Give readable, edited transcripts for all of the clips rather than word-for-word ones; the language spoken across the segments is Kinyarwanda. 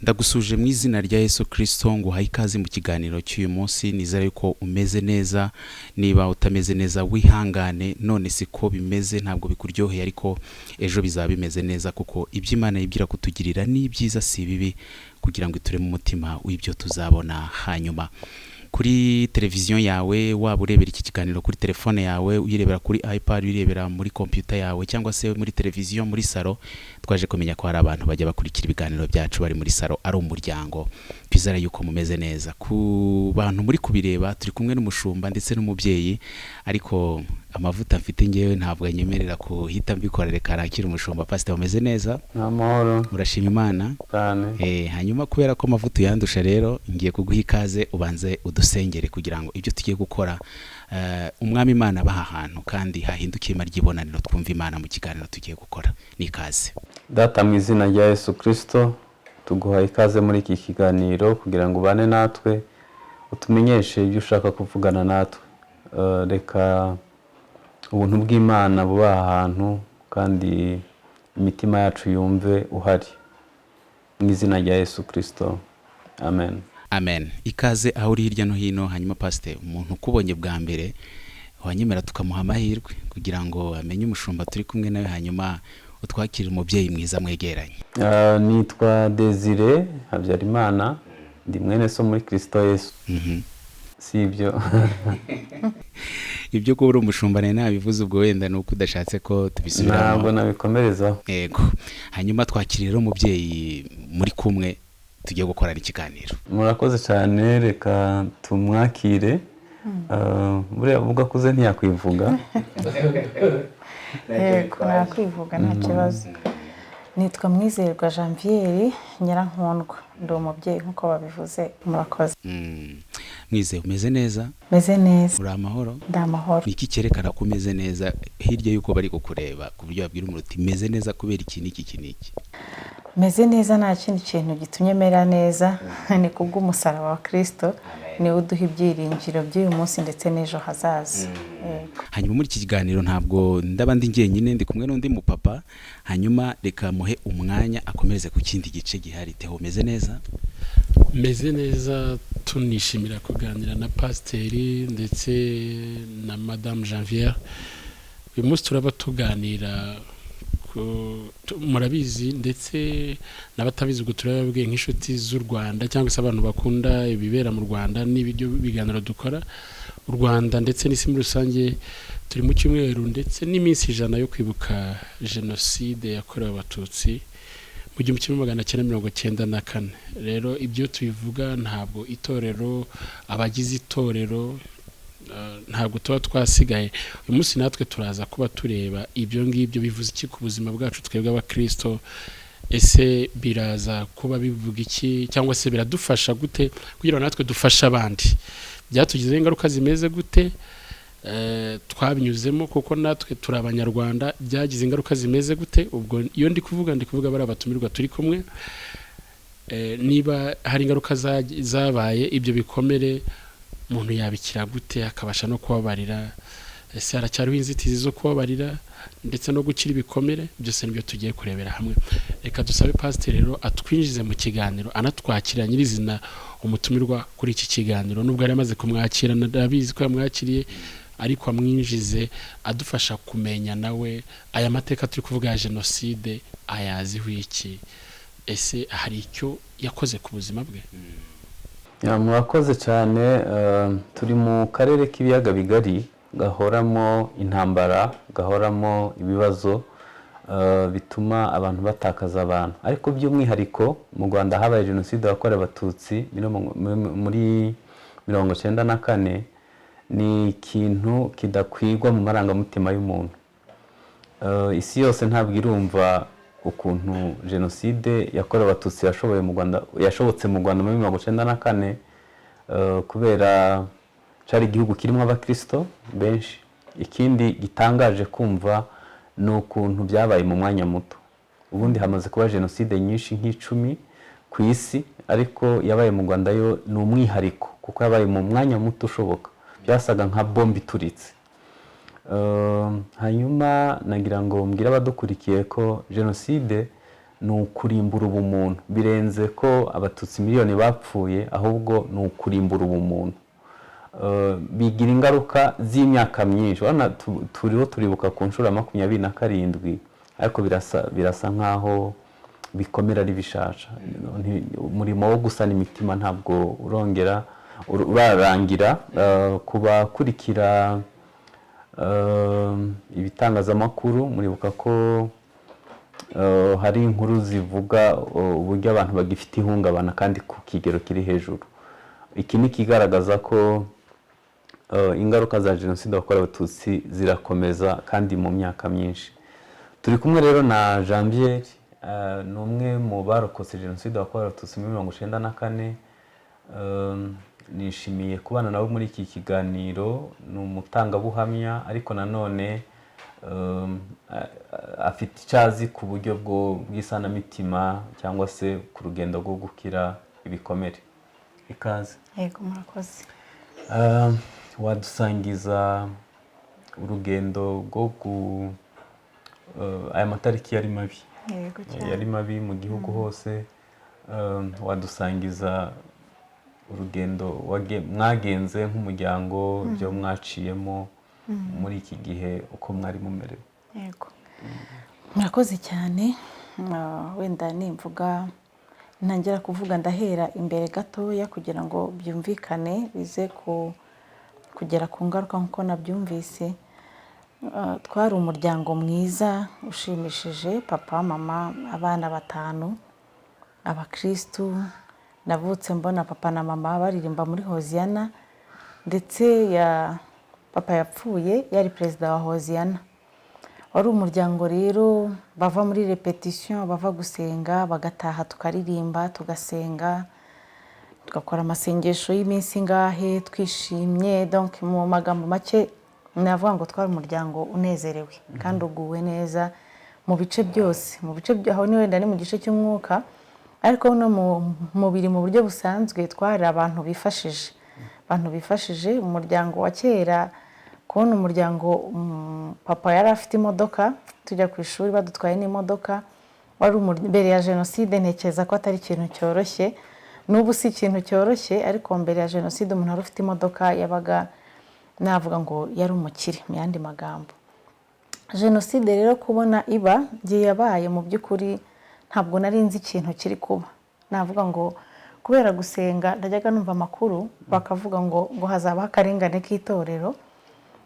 Ndagusuje mu izina rya Yesu Kristo ngo uhaye ikaze mu kiganiro cy'uyu munsi. Nizera yuko umeze neza, niba utameze neza wihangane, none siko bimeze, ntabwo bikuryoheye, ariko ejo bizaba bimeze neza, kuko ibyo Imana yibwira kutugirira ni byiza si bibi, kugira ngo iture mu mutima w'ibyo tuzabona hanyuma. Kuri televiziyo yawe, waba urebera iki kiganiro kuri telefone yawe, uyirebera kuri iPad, uyirebera muri computer yawe, cyangwa se muri televiziyo muri salo, twaje kumenya ko hari abantu bajya bakurikira ibiganiro byacu bari muri salo ari umuryango. Twizera yuko mumeze neza. Ku bantu muri kubireba, turi kumwe n'umushumba ndetse n'umubyeyi, ariko amavuta mfite ngewe ntabwo anyemerera kuhita mbikora. Reka nakira umushumba. Pastor, umeze neza? Amahoro. Urashima Imana? Cyane. Hanyuma kubera ko amavuta yandusha, rero ngiye kuguha ikaze, ubanze udusengere kugira ngo ibyo tugiye gukora umwami Imana baha ahantu kandi hahindukiye maryibonaniro, twumva Imana mu kiganiro tugiye gukora. Ni ikaze. Data, mu izina rya Yesu Kristo, tuguha ikaze muri iki kiganiro kugira ngo ubane natwe, utumenyeshe ibyo ushaka kuvugana natwe. Reka ubuntu bw'Imana buba ahantu kandi imitima yacu yumve uhari. Mu izina rya Yesu Kristo. Amen. Amen. Ikaze aho uri hirya no hino. Hanyuma Pastor, umuntu ukubonye bwa mbere wanyemera tukamuha amahirwe kugira ngo amenye umushumba turi kumwe nawe, hanyuma utwakire umubyeyi mwiza mwegeranye. Nitwa Desire Habyarimana, ndi mwene so muri Kristo Yesu. Si ibyo. Ibyo ko uri umushumba nabivuze, ubwo wenda nuko udashatse ko tubisubiramo. Ntabwo nabikomerezaho. Yego. Hanyuma twakire rero umubyeyi muri kumwe tugiye gukora ikiganiro. Murakoze cyane, reka tumwakire. Buriya uvuga kuze ntiyakwivuga. Yego, nakwivuga nta kibazo. Nitwa Mwizerwa Janviere Nyirankundwa, ndi umubyeyi nkuko babivuze. Murakoze. Mwize, umeze neza? Meze neza. Uri amahoro? Ndi amahoro. Iki cyerekana ko umeze neza hirya yuko bari kukureba, ku buryo babwira umuntu uti meze neza kubera iki n'iki? Meze neza, nta kindi kintu gitumye mera neza, ni kubw'umusaraba wa Kristo, ni uduha ibyiringiro by'uyu munsi ndetse n'ejo hazaza. Hanyuma muri iki kiganiro ntabwo ndaba ndi njyenyine, ndi kumwe n'undi mupapa. Hanyuma reka muhe umwanya akomereze ku kindi gice gihari. Teho, umeze neza? Meze neza, tunishimira kuganira na Pasiteri ndetse na Madame Janviere. Uyu munsi turaba tuganira, murabizi ndetse n'abatabizi, ubwo turababwiye nk'inshuti z'u Rwanda cyangwa se abantu bakunda ibibera mu Rwanda n'ibyo biganiro dukora. U Rwanda ndetse n'isi muri rusange turi mu cyumweru ndetse n'iminsi 100 yo kwibuka jenoside yakorewe Abatutsi mu 1994. Rero ibyo tubivuga ntabwo itorero, abagize itorero ntabwo tuba twasigaye. Uyu munsi natwe turaza kuba tureba ibyo ngibyo bivuze iki ku buzima bwacu twebwe abakristo. Ese biraza kuba bivuga iki, cyangwa se biradufasha gute kugira ngo natwe dufashe abandi? Byatugizeho ingaruka zimeze gute? Twabinyuzemo kuko natwe turi abanyarwanda, byagize ingaruka zimeze gute? Ubwo iyo ndi kuvuga bari abatumirwa turi kumwe. Niba hari ingaruka zabaye, ibyo bikomere umuntu yabikira gute akabasha no kubabarira? Ese haracyariho inzitizi zo kubabarira ndetse no gukira ibikomere? Byose nibyo tugiye kurebera hamwe. Reka dusabe Pastor rero atwinjize mu kiganiro, anatwakira nyirizina umutumirwa kuri iki kiganiro. Nubwo yari amaze kumwakira, ndabizi ko yamwakiriye, ariko amwinjize adufasha kumenya nawe aya mateka turi kuvuga ya jenoside ayaziho iki. Ese hari icyo yakoze ku buzima bwe? Murakoze cyane. Turi mu karere k'ibiyaga bigari gahoramo intambara, gahoramo ibibazo bituma abantu batakaza abantu. Ariko by'umwihariko mu Rwanda habaye jenoside yakorewe Abatutsi muri 1994. Ni ikintu kidakwigwa mu marangamutima y'umuntu. Isi yose ntabwo irumva ukuntu jenoside yakorewe Abatutsi yashobotse mu Rwanda muri 1994, kubera cyari igihugu kirimo abakristo benshi. Ikindi gitangaje kumva ni ukuntu byabaye mu mwanya muto. Ubundi hamaze kuba jenoside nyinshi nk'icumi ku isi, ariko yabaye mu Rwanda yo ni umwihariko kuko yabaye mu mwanya muto ushoboka. Byasaga nka bombe ituritse. Hanyuma nagira ngo mbwira abadukurikiye ko jenoside ni ukurimbura ubumuntu, birenze ko abatutsi miliyoni bapfuye, ahubwo ni ukurimbura ubumuntu. Bigira ingaruka z'imyaka myinshi. Turiho turibuka ku nshuro 27, ariko birasa nkaho bikomera ari bishasha. Umurimo wo gusana imitima ntabwo urarangira. Kuba kurikira ibitangazamakuru, muribuka ko hari inkuru zivuga uburyo abantu bagifite ihungabana kandi ku kigero kiri hejuru. Iki ni kigaragaza ko ingaruka za jenoside yakorewe abatutsi zirakomeza kandi mu myaka myinshi. Turi kumwe rero na Janviere, ni umwe mu barokotse jenoside yakorewe abatutsi muri 1994. Nishimiye kubana nawe muri iki kiganiro. Ni umutangabuhamya, ariko nanone afite icyazi ku buryo bw'isanamitima cyangwa se ku rugendo rwo gukira ibikomere. Ikaze. Yego, murakoze. Wadusangiza urugendo rwo aya matariki yari mabi. Yego cyane. Yari mabi mu gihugu hose. Wadusangiza urugendo mwagenze nk'umuryango, ibyo mwaciyemo muri iki gihe, uko mwari mumerewe. Yego, murakoze cyane. Wenda nimvuga ntangira kuvuga ndahera imbere gatoya kugira ngo byumvikane, bize kugera ku ngaruka nk'uko nabyumvise. Twari umuryango mwiza ushimishije, papa, mama, abana 5, abakristu. Navutse mbona papa na mama baririmba muri Hoziyana, ndetse papa yapfuye yari perezida wa Hoziyana. Wari umuryango rero bava muri repetition, bava gusenga, bagataha tukaririmba, tugasenga, tugakora amasengesho y'iminsi ngahe twishimye. Donc mu magambo make navuga ngo twari umuryango unezerewe kandi uguwe neza mu bice byose. Mu bice aho ni wenda ni mu gice cy'umwuka, ariko no mu mubiri mu buryo busanzwe twari abantu bifashije. Umuryango wa kera, kubona umuryango, papa yari afite imodoka, tujya ku ishuri badutwaye n'imodoka. Wari mbere ya jenoside, ntekereza ko atari ikintu cyoroshye. N'ubu si ikintu cyoroshye, ariko mbere ya jenoside umuntu wari ufite imodoka yabaga, navuga ngo yari umukire mu yandi magambo. Jenoside rero kubona iba giye yabaye, mu by'ukuri ntabwo nari nzi ikintu kiri kuba. Navuga ngo kubera gusenga ndajyaga numva amakuru bakavuga ngo hazaba akarengane k'itorero.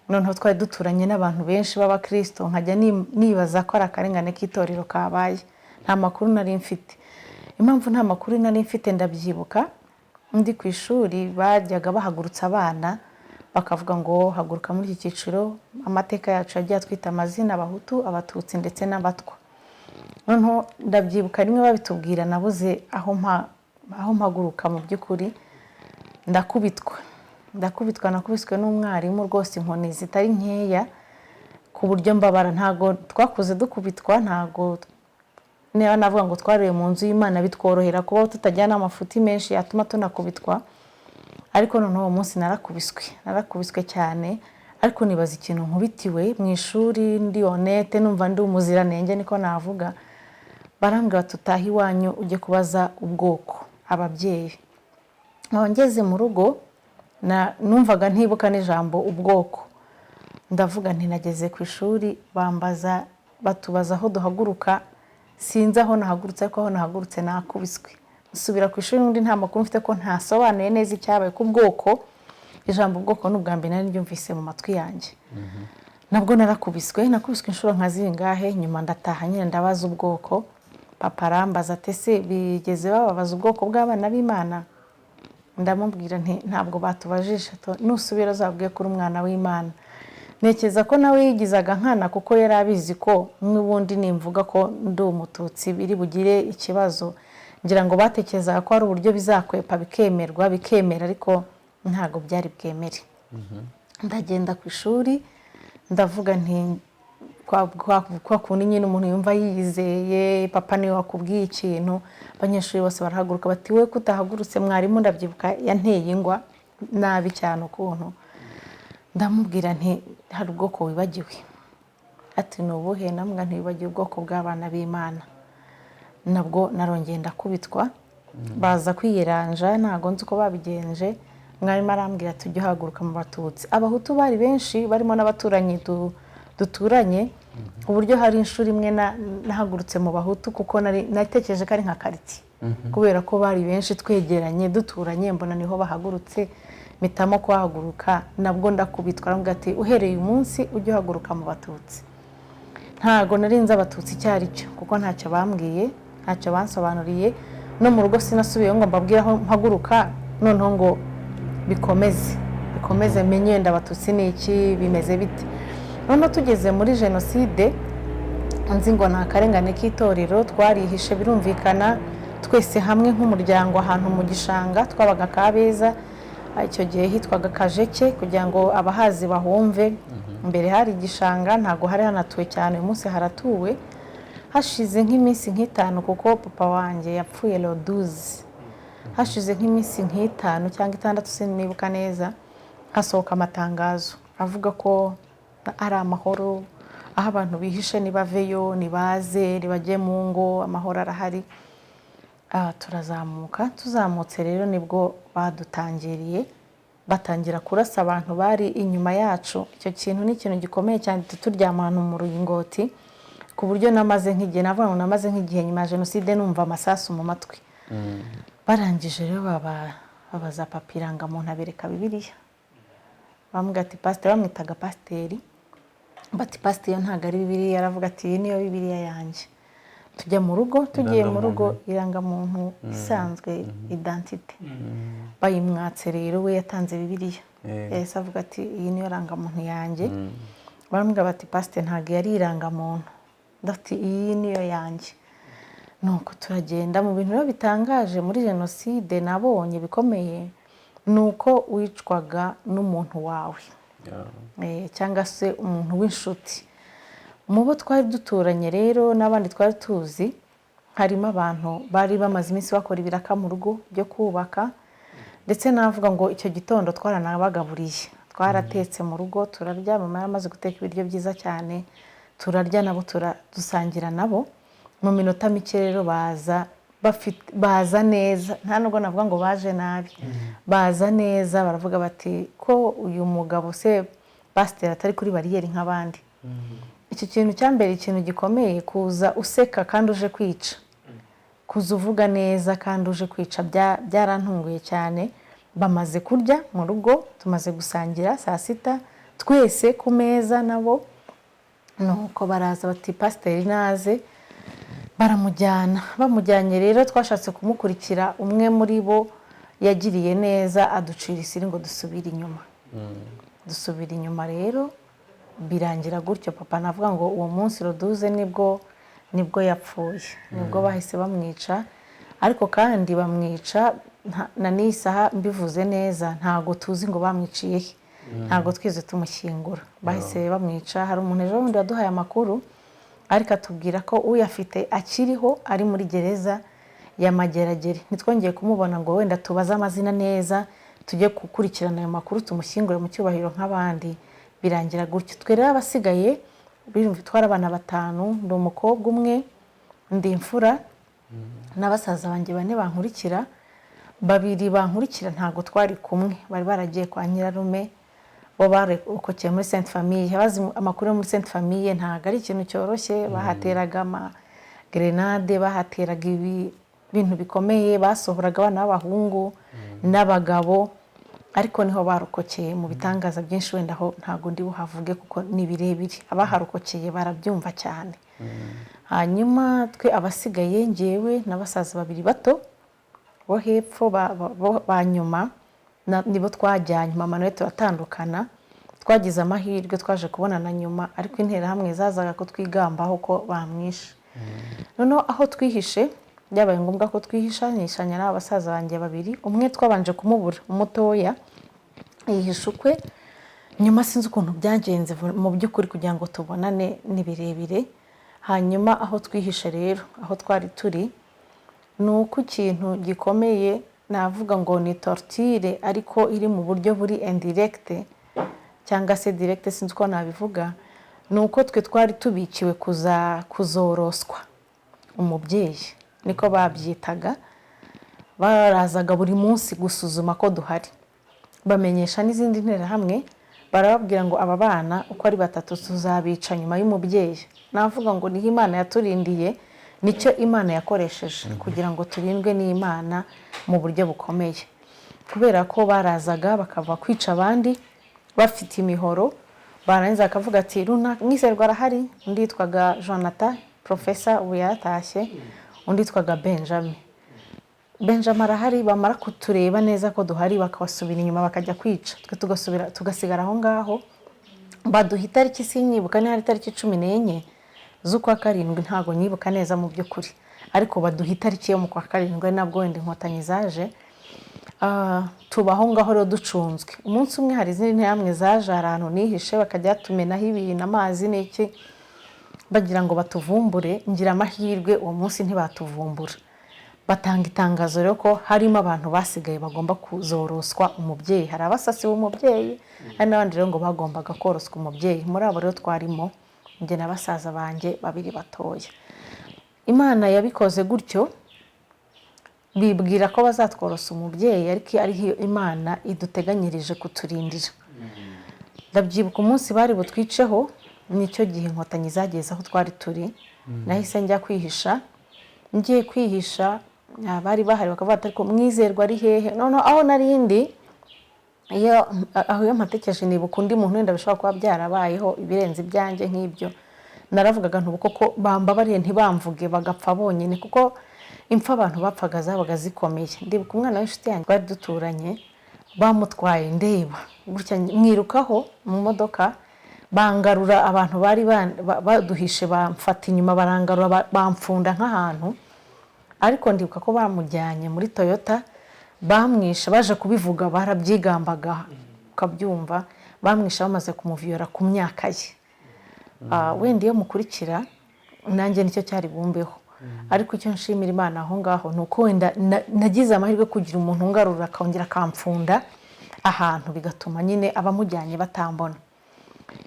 Noneho twari duturanye n'abantu benshi b'abakristo, nkajya nibaza ko ari akarengane k'itorero kabaye. Nta makuru nari mfite. Impamvu nta makuru nari mfite ndabyibuka, ndi ku ishuri bajyaga bahagurutsa abana bakavuga ngo haguruka muri iki cyiciro, amateka yacu yagiye atwita amazina: Abahutu, Abatutsi ndetse n'Abatwa. Noneho ndabyibuka rimwe babitubwira, nabuze aho mpaguruka. Mu by'ukuri nakubiswe n'umwarimu rwose, inkoni zitari nkeya ku buryo mbabara. Ntago twakuze dukubitwa, ntago niba navuga ngo twareye mu nzu y'Imana bitworohera kuba tutajyana amafuti menshi yatuma tunakubitwa. Ariko noneho uwo munsi narakubiswe cyane, ariko nibaza ikintu nkubitiwe mu ishuri, ndi honete, numva ndi umuziranenge niko navuga. Barambwira tutaha iwanyu ujye kubaza ubwoko ababyeyi. Ngeze mu rugo numvaga ntibuka n'ijambo ubwoko. Ndavuga nti nageze ku ishuri, batubaza aho duhaguruka, sinzi aho nahagurutse, ariko aho nahagurutse nakubiswe. Nsubira ku ishuri n'undi nta makuru mfite, ko ntasobanuye neza icyabaye ku bwoko. Ijambo ubwoko n'ubwa mbere nari ryumvise mu matwi yanjye. Nabwo nakubiswe inshuro nka zingahe. Nyuma ndataha nyine ndabaza ubwoko. Papa arambaza ati ese bigeze bababaza ubwoko bw'abana b'Imana? Ndamubwira nti ntabwo batubajije. Nusubira uzabwiye kuri umwana w'Imana. Ntekereza ko nawe yigizaga nkana, kuko yari abizi ko n'ubundi nimvuga ko ndi umututsi biri bugire ikibazo. Ngira ngo batekerezaga ko ari uburyo bizakwepa bikemera, ariko ntago byari bwemere. Ndagenda ku ishuri, ndavuga nti kwa kundi nyine umuntu yumva yizeye, papa niwe wakubwiye ikintu. Abanyeshuri bose barahaguruka bati we kutahagurutse mwarimu, ndabyibuka yanteye ingwa nabi cyane ukuntu. Ndamubwira nti hari ubwoko wibagiwe. Ati ni ubuhe? Namubwira nti wibagiwe ubwoko bw'abana b'Imana. nabwo narongeye ndakubitwa baza kwiyeranja ntago nzi uko babigenje mwarimu arambwira tujye haguruka mu batutsi abahutu bari benshi barimo n'abaturanyi duturanye uburyo hari inshuro imwe nahagurutse mu bahutu kuko natekereje ko ari nka kariti kubera ko bari benshi twegeranye duturanye mbona niho bahagurutse mitamo kuhaguruka nabwo ndakubitwa arambwira ati uhereye umunsi ujye uhaguruka mu batutsi ntago narinze abatutsi cyari cyo kuko ntacyo bambwiye ntacyo bansobanuriye no mu rugo sinasubiyeho ngo mbabwire aho mpaguruka noneho ngo bikomeze menye wenda abatutsi ni iki bimeze bite noneho tugeze muri jenoside nzi ngo nta karengane k'itorero twarihishe birumvikana twese hamwe nk'umuryango ahantu mu gishanga twabaga Kabeza icyo gihe hitwaga Kajeke kugira ngo abahazi bahumve mbere hari igishanga ntago hari hanatuwe cyane uyu munsi haratuwe hashize nk'iminsi nk'itanu kuko papa wanjye yapfuye le 12 hashize nk'iminsi nk'itanu cyangwa 6 sinibuka neza hasohoka amatangazo avuga ko ari amahoro aho abantu bihishe nibaveyo nibaze nibajye mu ngo amahoro arahari tuzamutse rero nibwo badutangiriye batangira kurasa abantu bari inyuma yacu icyo kintu ni ikintu gikomeye cyane turyama ahantu mu ruyingoti ku buryo namaze nk'igihe nyuma ya jenoside numva amasasu mu matwi barangije rero babaza papa irangamuntu abereka Bibiliya bamubwira ati pasiteri bamwitaga pasiteri bati pasiteri ntabwo ari Bibiliya aravuga ati iyi niyo Bibiliya yanjye tujya mu rugo tugiye mu rugo irangamuntu isanzwe identite bayimwatse rero we yatanze Bibiliya yahise avuga ati iyi niyo rangamuntu yanjye baramubwira bati pasiteri ntabwo yari irangamuntu ndafite iyi niyo yanjye nuko turagenda mu bintu rero bitangaje muri jenoside nabonye bikomeye nuko wicwaga n'umuntu wawe cyangwa se umuntu w'inshuti mu bo twari duturanye rero n'abandi twari tuzi harimo abantu bari bamaze iminsi bakora ibiraka mu rugo byo kubaka ndetse navuga ngo icyo gitondo twaranabagaburiye twaratetse mu rugo turarya mama yaramaze guteka ibiryo byiza cyane turarya nabo dusangira nabo mu minota mike rero baza neza nta nubwo navuga ngo baje nabi baza neza baravuga bati ko uyu mugabo se pasiteri atari kuri bariyeri nk'abandi iki kintu cyambere ikintu gikomeye kuza useka kandi uje kwica kuza uvuga neza kandi uje kwica byarantunguye cyane bamaze kurya mu rugo tumaze gusangira saa sita twese ku meza nabo nuko baraza bati pasiteri naze bamujyanye rero twashatse kumukurikira umwe muri bo yagiriye neza aducira isiri ngo dusubira inyuma rero birangira gutyo papa navuga ngo uwo munsi roduze nibwo yapfuye nibwo bahise bamwica ariko kandi bamwica na n'isaha mbivuze neza ntago tuzi ngo bamwiciye he ntago twize tumushyingura bahise bamwica hari umuntu ejo bundi yaduhaye amakuru ariko atubwira ko uyafite akiriho ari muri gereza ya Mageragere nitwongeye kumubona ngo wenda tubaze amazina neza tujye gukurikirana ayo makuru tumushyingure mu cyubahiro nk'abandi birangira gutyo twe rero abasigaye twari abana 5 ndi umukobwa umwe ndi imfura n'abasaza banjye 4 bankurikira 2 bankurikira ntago twari kumwe bari baragiye kwa nyirarume bo barekokeye muri Sainte Famille habazi amakuru muri Sainte Famille ntago ari ikintu cyoroshye bahateraga grenade bahateraga ibintu bikomeye basohoraga abana b'abahungu n'abagabo ariko niho barokokeye mu bitangaza byinshi wenda ho ntago ndi buhavuge kuko ni birebire abaharokokeye barabyumva cyane hanyuma twe abasigaye ngewe n'abasaza 2 bato bo hepfo banyuma nibo twajyanye mama nawe turatandukana twagize amahirwe twaje kubonana nyuma ariko intera hamwe zazaga ko twigambaho ko bamwishe noneho aho twihishe byabaye ngombwa ko twihishanyishanya n'abasaza banjye 2 umwe twabanje kumubura umutoya yihishukwe nyuma sinzi ukuntu byagenze mu by'ukuri kugira ngo tubonane ni birebire hanyuma aho twihishe rero aho twari turi nuko ikintu gikomeye navuga ngo ni torture ariko iri mu buryo buri indirect cyangwa se direct sinzi ko nabivuga nuko twe twari tubikiwe kuzoroswa umubyeyi niko babyitaga, barazaga buri munsi gusuzuma ko duhari, bamenyesha n'izindi nterahamwe, barababwira ngo aba bana uko ari 3 tuzabica nyuma y'umubyeyi. Navuga ngo niho Imana yaturindiye, nicyo Imana yakoresheje kugira ngo turindwe n'Imana mu buryo bukomeye, kubera ko barazaga bakava kwica abandi bafite imihoro, barangiza akavuga ati mwizerwa arahari, undi yitwaga Jonathan professor ubu yaratashye, undi yitwaga Benjamin arahari, bamara kutureba neza ko duhari bakabasubira inyuma bakajya kwica, twe tugasigara aho ngaho. Baduha itariki sinyibuka, ni hari itariki 14 z'ukwa karindwi, ntago nyibuka neza mu by'ukuri, ariko baduha itariki yo mu kwa karindwi, nabwo wenda inkotanyi zaje. Tubaho ngaho rero ducunzwe. Umunsi umwe hari izindi nterahamwe zaje ahantu nihishe, bakajya tumenaho ibintu amazi n'iki, bagira ngo batuvumbure. Ngira amahirwe uwo munsi ntibatuvumbura, batanga itangazo rero ko harimo abantu basigaye bagomba kuzoroswa umubyeyi. Hari abasasi b'umubyeyi, hari n'abandi rero ngo bagombaga koroswa umubyeyi. Muri abo rero twarimo njye na basaza banjye 2 batoya. Imana yabikoze gutyo, bibwira ko bazatworosa umubyeyi, ariko ariho Imana iduteganyirije kuturindira. Ndabyibuka umunsi bari butwiceho, nicyo gihe inkotanyi zageze aho twari turi. Nahise njya kwihisha, ngiye kwihisha bari bahari bakavuga ati ko mwizerwa ari hehe. None aho narindi aho yamatekeje nibuka undi muntu wenda bishobora kuba byarabayeho ibirenze ibyanjye nk'ibyo, naravugaga ntubuko ko bambabariye ntibamvuge bagapfa bonyine, kuko impfa abantu bapfaga zabaga zikomeye. Ndibuka umwana w'inshuti yanjye twari duturanye, bamutwaye ndeba gutya, mwirukaho mu modoka, bangarura abantu bari baduhishe, bamfata inyuma barangarura, bamfunda nk'ahantu. Ariko ndibuka ko bamujyanye muri Toyota, bamwisha, baje kubivuga barabyigambaga ukabyumva, bamwisha bamaze kumuviyora ku myaka ye. Wenda iyo mukurikira nanjye nicyo cyari bumbeho, ariko icyo nshimira Imana aho ngaho nuko wenda nagize amahirwe kugira umuntu ngarura akongera akamfunda ahantu, bigatuma nyine abamujyanye batambona.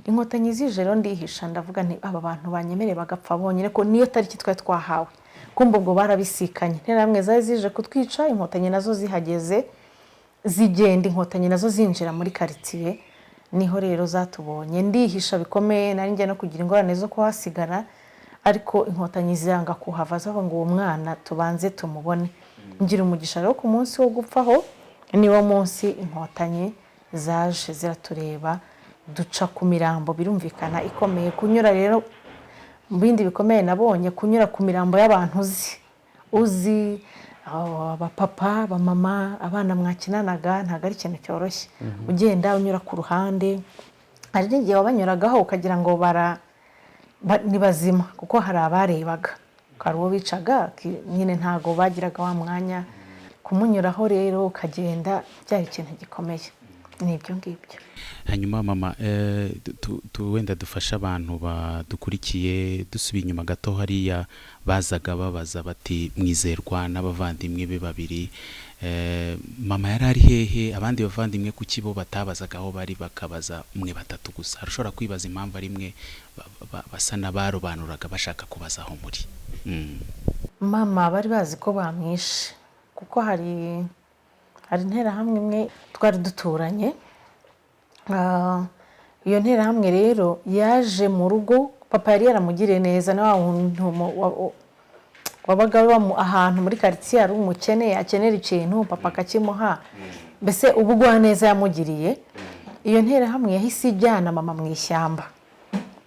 Inkotanyi zije rero ndihisha, ndavuga nti aba bantu banyemereye bagapfa bonyine, ko niyo tariki twari twahawe. Kumva ubwo barabisikanye, nterahamwe zari zije kutwica, inkotanyi nazo zihageze zigenda, inkotanyi nazo zinjira muri quartier. Niho rero zatubonye, ndihisha bikomeye, nari njye no kugira ingorane zo kuhasigara, ariko inkotanyi ziranga kuhava, zavuga ngo uwo mwana tubanze tumubone. Ngira umugisha rero ku munsi wo gupfaho, niwo munsi inkotanyi zaje ziratureba, duca ku mirambo, birumvikana ikomeye. Kunyura rero mu bindi bikomeye nabonye, kunyura ku mirambo y'abantu uzi abapapa, abamama, abana mwakinanaga, ntabwo ari ikintu cyoroshye. Ugenda unyura ku ruhande, hari n'igihe wabanyuragaho ukagira ngo ni bazima, kuko hari abarebaga, hari uwo bicaga nyine ntabwo bagiraga wa mwanya. Kumunyuraho rero ukagenda byari ikintu gikomeye. Nibyo ngibyo. Hanyuma mama, wenda dufasha abantu badukurikiye, dusubiye inyuma gato, hariya bazaga babaza bati mwizerwa n'abavandimwe be 2, mama yari ari hehe? Abandi bavandimwe kuki bo batabazaga aho bari, bakabaza umwe 3 gusa? Arashobora kwibaza impamvu ari mwe basa n'abarobanuraga bashaka kubaza aho muri. Mama bari bazi ko bamwishe, kuko hari interahamwe imwe twari duturanye. Iyo nterahamwe rero yaje mu rugo, papa yari yaramugiriye neza, na wabaga ahantu muri quartier ari umukene, akenera ikintu papa akakimuha, mbese ubugwa neza yamugiriye. Iyo nterahamwe yahise ijyana mama mu ishyamba,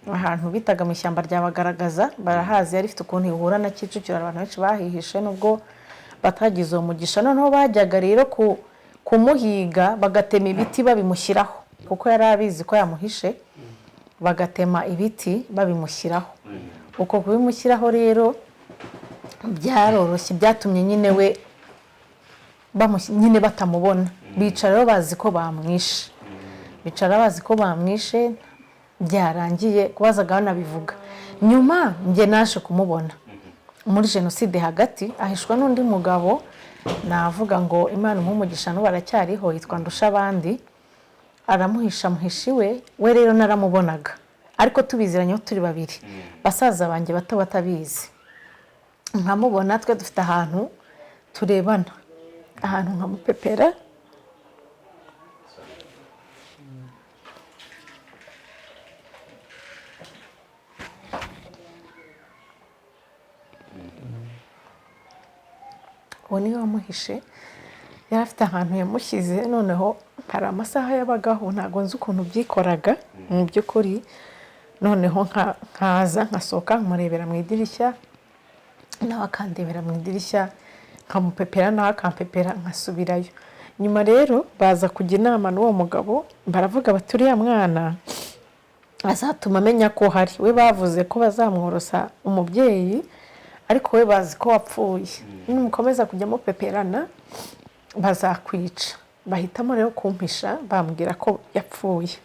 ahantu bitaga mu ishyamba ryabagaragaza, barahazi, yari ifite ukuntu ihura na Kicukiro, abantu benshi bahihishe nubwo batagize umugisha. Noneho bajyaga rero kumuhiga, bagatema ibiti babimushyiraho, kuko yari abizi ko yamuhishe, bagatema ibiti babimushyiraho. Uko kubimushyiraho rero byaroroshye, byatumye nyine we nyine batamubona. Bicara rero bazi ko bamwishe, byarangiye kubazaga banabivuga. Nyuma njye naje kumubona muri jenoside hagati, ahishwa n'undi mugabo, navuga ngo Imana umugisha no baracyariho, yitwa Ndushabandi. Aramuhisha muhishiwe, we rero naramubonaga, ariko tubiziranye turi 2, basaza banjye bato batabizi. nkamubona twe dufite ahantu turebana ahantu nkamupepera uwo niwe wamuhishe yari afite ahantu yamushyize noneho hari amasaha yabagaho ntabwo nzi ukuntu byikoraga mu by'ukuri noneho nkaza nkasohoka nkamurebera mu idirishya nawe akandebera mu idirishya nkamupepera nawe akampepera nkasubirayo nyuma rero baza kujya inama n'uwo mugabo baravuga bati uriya mwana azatuma amenya ko hari we bavuze ko bazamworosa umubyeyi ariko we bazi ko wapfuye nimukomeza kujya mupeperana bazakwica bahitamo rero kumpisha bambwira ko yapfuye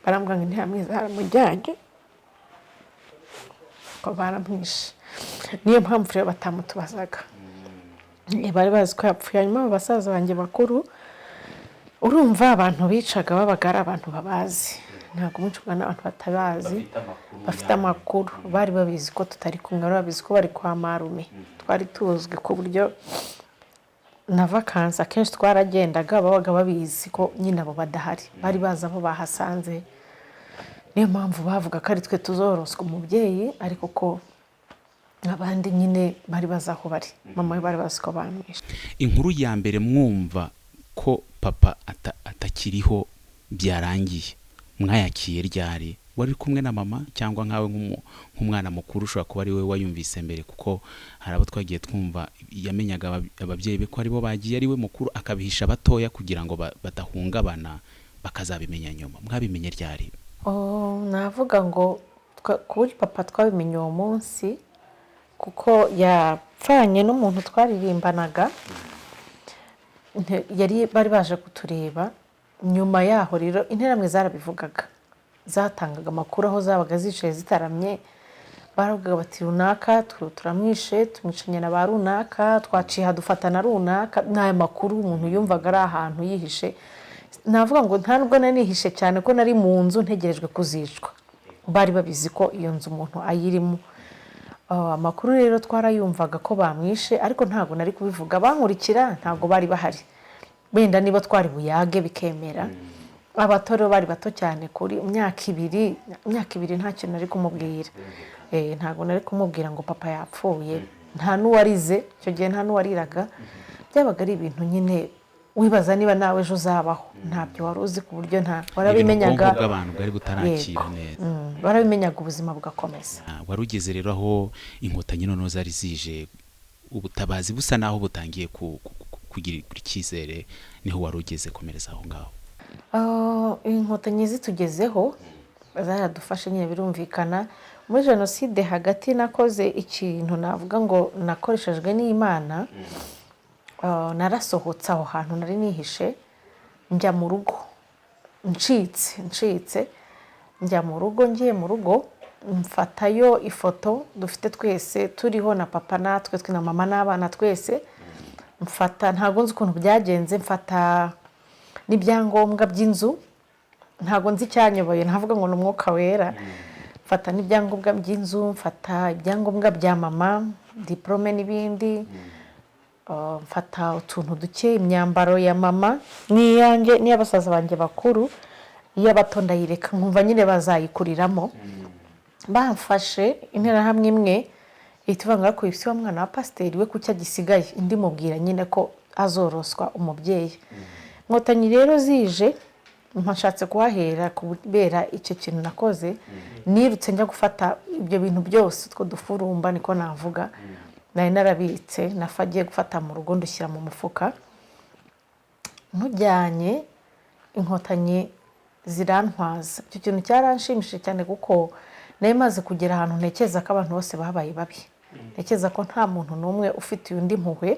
barambwira ngo ntihamwiza haramujyanye ko baramwishe niyo mpamvu rero batamutubazaga bari bazi ko yapfuye hanyuma abasaza banjye bakuru urumva abantu bicaga babaga ari abantu babazi ntabwo umucunga n'abantu batabazi bafite amakuru bari babizi ko tutari kumwe bari babizi ko bari kwa marume twari tuzwi ku buryo na vakansi akenshi twaragendaga babaga babizi ko nyine abo badahari bari bazi abo bahasanze niyo mpamvu bavuga ko ari twe tuzoroswa umubyeyi ariko ko abandi nyine bari bazi aho bari mama we bari bazi ko bamwishe. Inkuru ya mbere mwumva ko papa atakiriho byarangiye mwayakiye ryari wari kumwe na mama cyangwa nkawe nk'umwana mukuru ushobora kuba ari we wayumvise mbere kuko hari abo twagiye twumva yamenyaga ababyeyi be ko ari bo bagiye ari we mukuru akabihisha batoya kugira ngo badahungabana bakazabimenya nyuma mwabimenye ryari? Navuga ngo kuri papa twabimenye uwo munsi kuko yapfanye n'umuntu twaririmbanaga bari baje kutureba nyuma yaho rero interamwe zarabivugaga zatangaga amakuru aho zabaga zicaye zitaramye baravugaga bati runaka turamwishe tumwicanye na ba runaka twaciye hadufatana runaka n'aya makuru umuntu yumvaga ari ahantu yihishe navuga ngo nta nubwo nanihishe cyane ko nari mu nzu ntegerejwe kuzicwa bari babizi ko iyo nzu umuntu ayirimo amakuru rero twarayumvaga ko bamwishe ariko ntabwo nari kubivuga bankurikira ntabwo bari bahari benda niba twari buyage bikemera abatoro bari bato cyane kuri imyaka ibiri nta kintu nari kumubwira ntabwo nari kumubwira ngo papa yapfuye nta n'uwarize icyo gihe nta n'uwariraga byabaga ari ibintu nyine wibaza niba nawe ejo uzabaho ntabyo wari uzi ku buryo warabimenyaga bw'abantu bwari butarakira neza warabimenyaga ubuzima bugakomeza wari ugeze rero aho inkotanyi noneho zari zije ubutabazi busa naho butangiye kugira icyizere niho wari ugeze komereza aho ngaho? Inkotanyi zitugezeho zaradufashe nyine birumvikana muri jenoside hagati nakoze ikintu navuga ngo nakoreshejwe n'Imana narasohotse aho hantu nari nihishe njya mu rugo ncitse njya mu rugo ngiye mu rugo mfatayo ifoto dufite twese turiho na papa natwe na mama n'abana twese mfata ntabwo nzi ukuntu byagenze mfata n'ibyangombwa by'inzu ntabwo nzi icyanyoboye ntavuga ngo ni umwuka wera mfata n'ibyangombwa by'inzu mfata ibyangombwa bya mama diplome n'ibindi mfata utuntu duke imyambaro ya mama n'iyanjye n'iy'abasaza banjye bakuru iy'abato ndayireka nkumva nyine bazayikuriramo bamfashe interahamwe imwe ihita ivuga ko isi wa mwana wa pasiteri we kucya gisigaye indi mubwira nyine ko azoroswa umubyeyi inkotanyi rero zije mpashatse kuhahera kubera icyo kintu nakoze nirutse njya gufata ibyo bintu byose two dufurumba niko navuga nari narabitse nafagiye gufata mu rugo ndushyira mu mufuka ntujyanye inkotanyi zirantwaza icyo kintu cyaranshimishije cyane kuko nari maze kugera ahantu ntekereza ko abantu bose babaye babi ntekereza ko nta muntu n'umwe ufite undi mpuhwe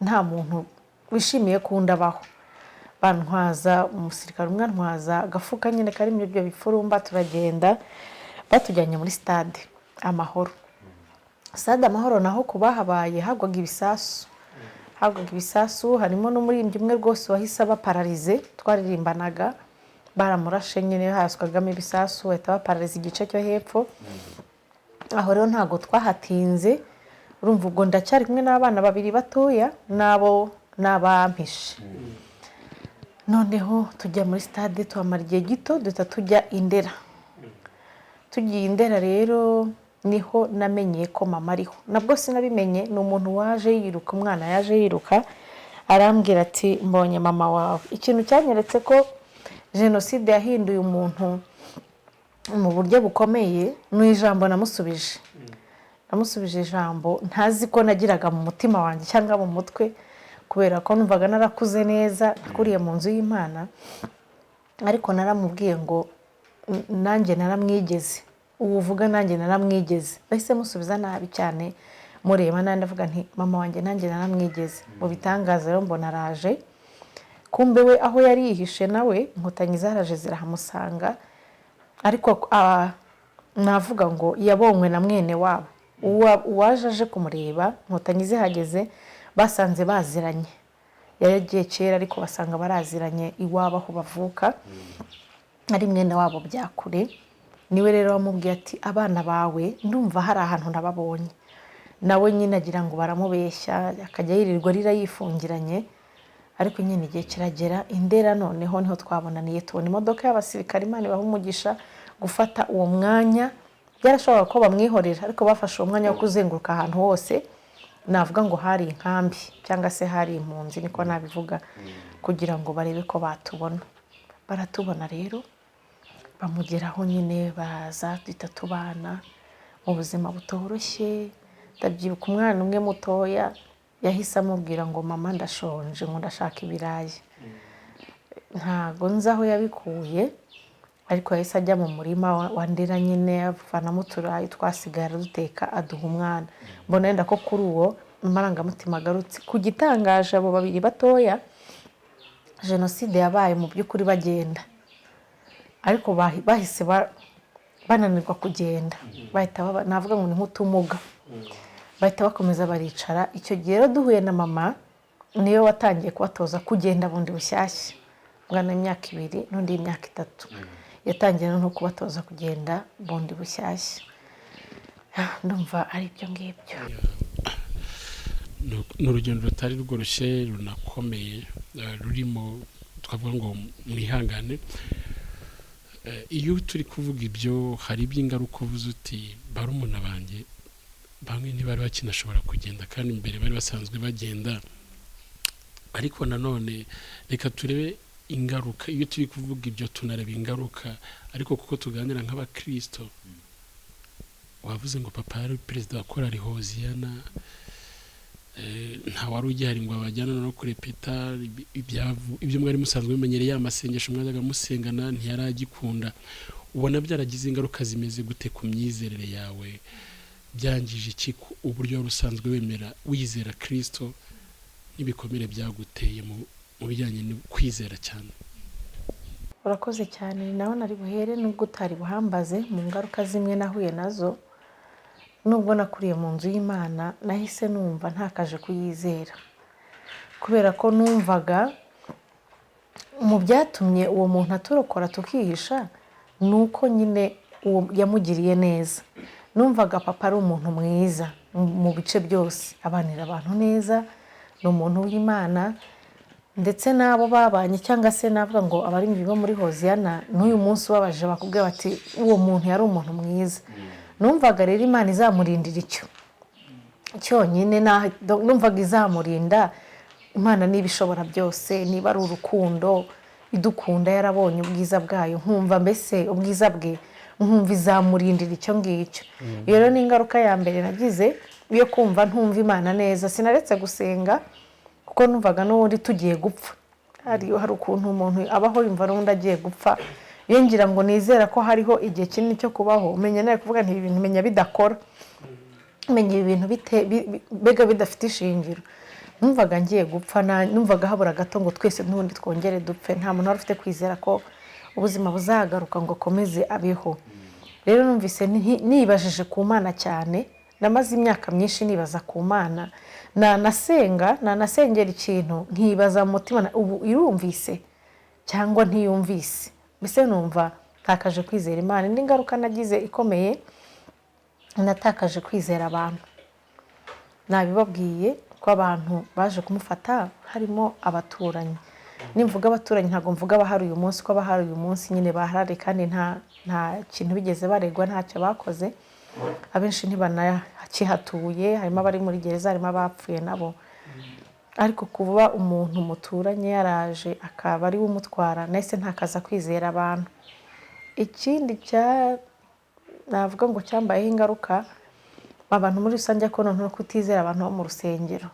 nta muntu wishimiye kundi abaho bantwaza umusirikare umwe antwaza agafuka nyine karimo ibyo bifurumba turagenda batujyanye muri stade Amahoro stade Amahoro naho kubahabaye hagwaga ibisasu harimo n'umuririmbyi umwe rwose wahise abapararize twaririmbanaga baramurashe nyine haswagamo ibisasu bahita baparariza igice cyo hepfo aho rero ntabwo twahatinze urumva ubwo ndacyari kumwe n'abana babiri batoya nabo n'abampishe. Noneho tujya muri stade tuhamara igihe gito duta tujya Indera. Tugiye Indera rero niho namenye ko mama ariho. Nabwo sinabimenye, ni umuntu waje yiruka, umwana yaje yiruka arambwira ati mbonye mama wawe. Ikintu cyanyeretse ko jenoside yahinduye umuntu mu buryo bukomeye ni ijambo namusubije. Namusubije ijambo ntazi ko nagiraga mu mutima wanjye cyangwa mu mutwe, kubera ko numvaga narakuze neza nakuriye mu nzu y'Imana, ariko naramubwiye ngo nanjye naramwigeze, uvuga nanjye naramwigeze. Bahise musubiza nabi cyane mureba, nandi ndavuga nti mama wanjye nanjye naramwigeze. Mu bitangaza rero mbona araje, kumbe we aho yari yihishe nawe inkotanyi zaraje zirahamusanga, ariko navuga ngo yabonywe na mwene wabo. Uwaje aje kumureba inkotanyi zihageze basanze baziranye, yaragiye kera ariko basanga baraziranye iwabo aho bavuka, ari mwene wabo bya kure. Niwe rero wamubwiye ati abana bawe ndumva hari ahantu nababonye. Nawe nyine agira ngo baramubeshya, akajya yirirwa rira yifungiranye, ariko nyine igihe kiragera Indera. Noneho niho twabonaniye, tubona imodoka y'abasirikare, Imana ibaha umugisha gufata uwo mwanya. Byarashoboka ko bamwihorera, ariko bafashe uwo mwanya wo kuzenguruka ahantu hose, navuga ngo hari inkambi cyangwa se hari impunzi, niko nabivuga, kugira ngo barebe ko batubona. Baratubona rero, bamugeraho nyine baza duhita tubana mu buzima butoroshye. Ndabyibuka umwana umwe mutoya yahise amubwira ngo mama ndashonje, ngo ndashaka ibirayi. Ntago nzi aho yabikuye, ariko yahise ajya mu murima wa Ndera nyine avanamo uturayi twasigara duteka aduha umwana. Mbona yenda ko kuri uwo amarangamutima agarutse. Ku gitangaje abo babiri batoya jenoside yabaye mu by'ukuri bagenda, ariko bahise bananirwa kugenda, bahita navuga ngo ni nk'utumuga, bahita bakomeza baricara. Icyo gihe rero duhuye na mama niyo watangiye kubatoza kugenda bundi bushyashya, mwana imyaka 2 n'undi imyaka 3, yatangiye no kubatoza kugenda bundi bushyashya. Ndumva ari byo ngibyo. N'urugendo rutari rworoshye runakomeye, rurimo twavuga ngo mwihangane. Iyo turi kuvuga ibyo hari iby'ingaruka uvuze uti barumuna banjye bamwe ntibari bakinashobora kugenda, kandi imbere bari basanzwe bagenda. Ariko nanone reka turebe ingaruka. Iyo turi kuvuga ibyo tunareba ingaruka, ariko kuko tuganira nk'abakristo, wavuze ngo papa yari perezida wa korali Hoziyana, nta wari ugihari ngo abajyana no kurepeta ibyo mwari musanzwe mumenyereye, amasengesho mwajyaga musengana ntiyari agikunda. Ubona byaragize ingaruka zimeze gute ku myizerere yawe? Byangije iki uburyo rusanzwe wemera wizera Kristo, n'ibikomere byaguteye mu bijyanye no kwizera cyane? Urakoze cyane. Naho nari buhere nubwo utari buhambaze mu ngaruka zimwe nahuye nazo. Nubwo nakuriye mu nzu y'Imana, nahise numva ntakaje kuyizera, kubera ko numvaga mu byatumye uwo muntu aturokora tukihisha nuko nyine yamugiriye neza. Numvaga papa ari umuntu mwiza mu bice byose, abanira abantu neza, ni umuntu w'Imana. Ndetse nabo babanye cyangwa se navuga ngo abari mu bigo muri Hoziyana, n'uyu munsi wabaje bakubwiye bati uwo muntu yari umuntu mwiza. Numvaga rero Imana izamurindira icyo cyonyine, numvaga izamurinda. Imana niba ishobora byose, niba ari urukundo idukunda, yarabonye ubwiza bwayo, nkumva mbese ubwiza bwe, nkumva izamurindira icyo ngicyo. Iyo rero ni ingaruka ya mbere nagize, iyo kumva ntumva Imana neza. Sinaretse gusenga kuko numvaga n'ubundi tugiye gupfa. Hari ukuntu umuntu abaho yumva n'undi agiye gupfa. Iyo ngira ngo nizera ko hariho igihe kinini cyo kubaho, umenya nawe kuvuga nti ibintu menya bidakora, menya ibintu mbega bidafite ishingiro. Numvaga ngiye gupfa, numvaga habura gato ngo twese n'ubundi twongere dupfe. Nta muntu wari ufite kwizera ko ubuzima buzagaruka ngo akomeze abeho. Rero numvise nibajije ku Mana cyane, namaze imyaka myinshi nibaza ku Mana, nanasengera ikintu nkibaza mu mutima, ubu irumvise cyangwa ntiyumvise. Mbese numva ntakaje kwizera Imana. Indi ngaruka nagize ikomeye, natakaje kwizera abantu. nabibabwiye ko abantu baje kumufata harimo abaturanyi. Nimvuga abaturanyi ntabwo mvuga abahari uyu munsi, ko abahari uyu munsi nyine bahari kandi nta kintu bigeze baregwa, ntacyo bakoze. Abenshi ntibanakihatuye, harimo abari muri gereza, harimo abapfuye nabo. Ariko kuba umuntu muturanye yaraje akaba ari we umutwara, nahise ntakaza kwizera abantu. Ikindi navuga ngo cyambayeho ingaruka abantu muri rusange, ko noneho kutizera abantu bo mu rusengero,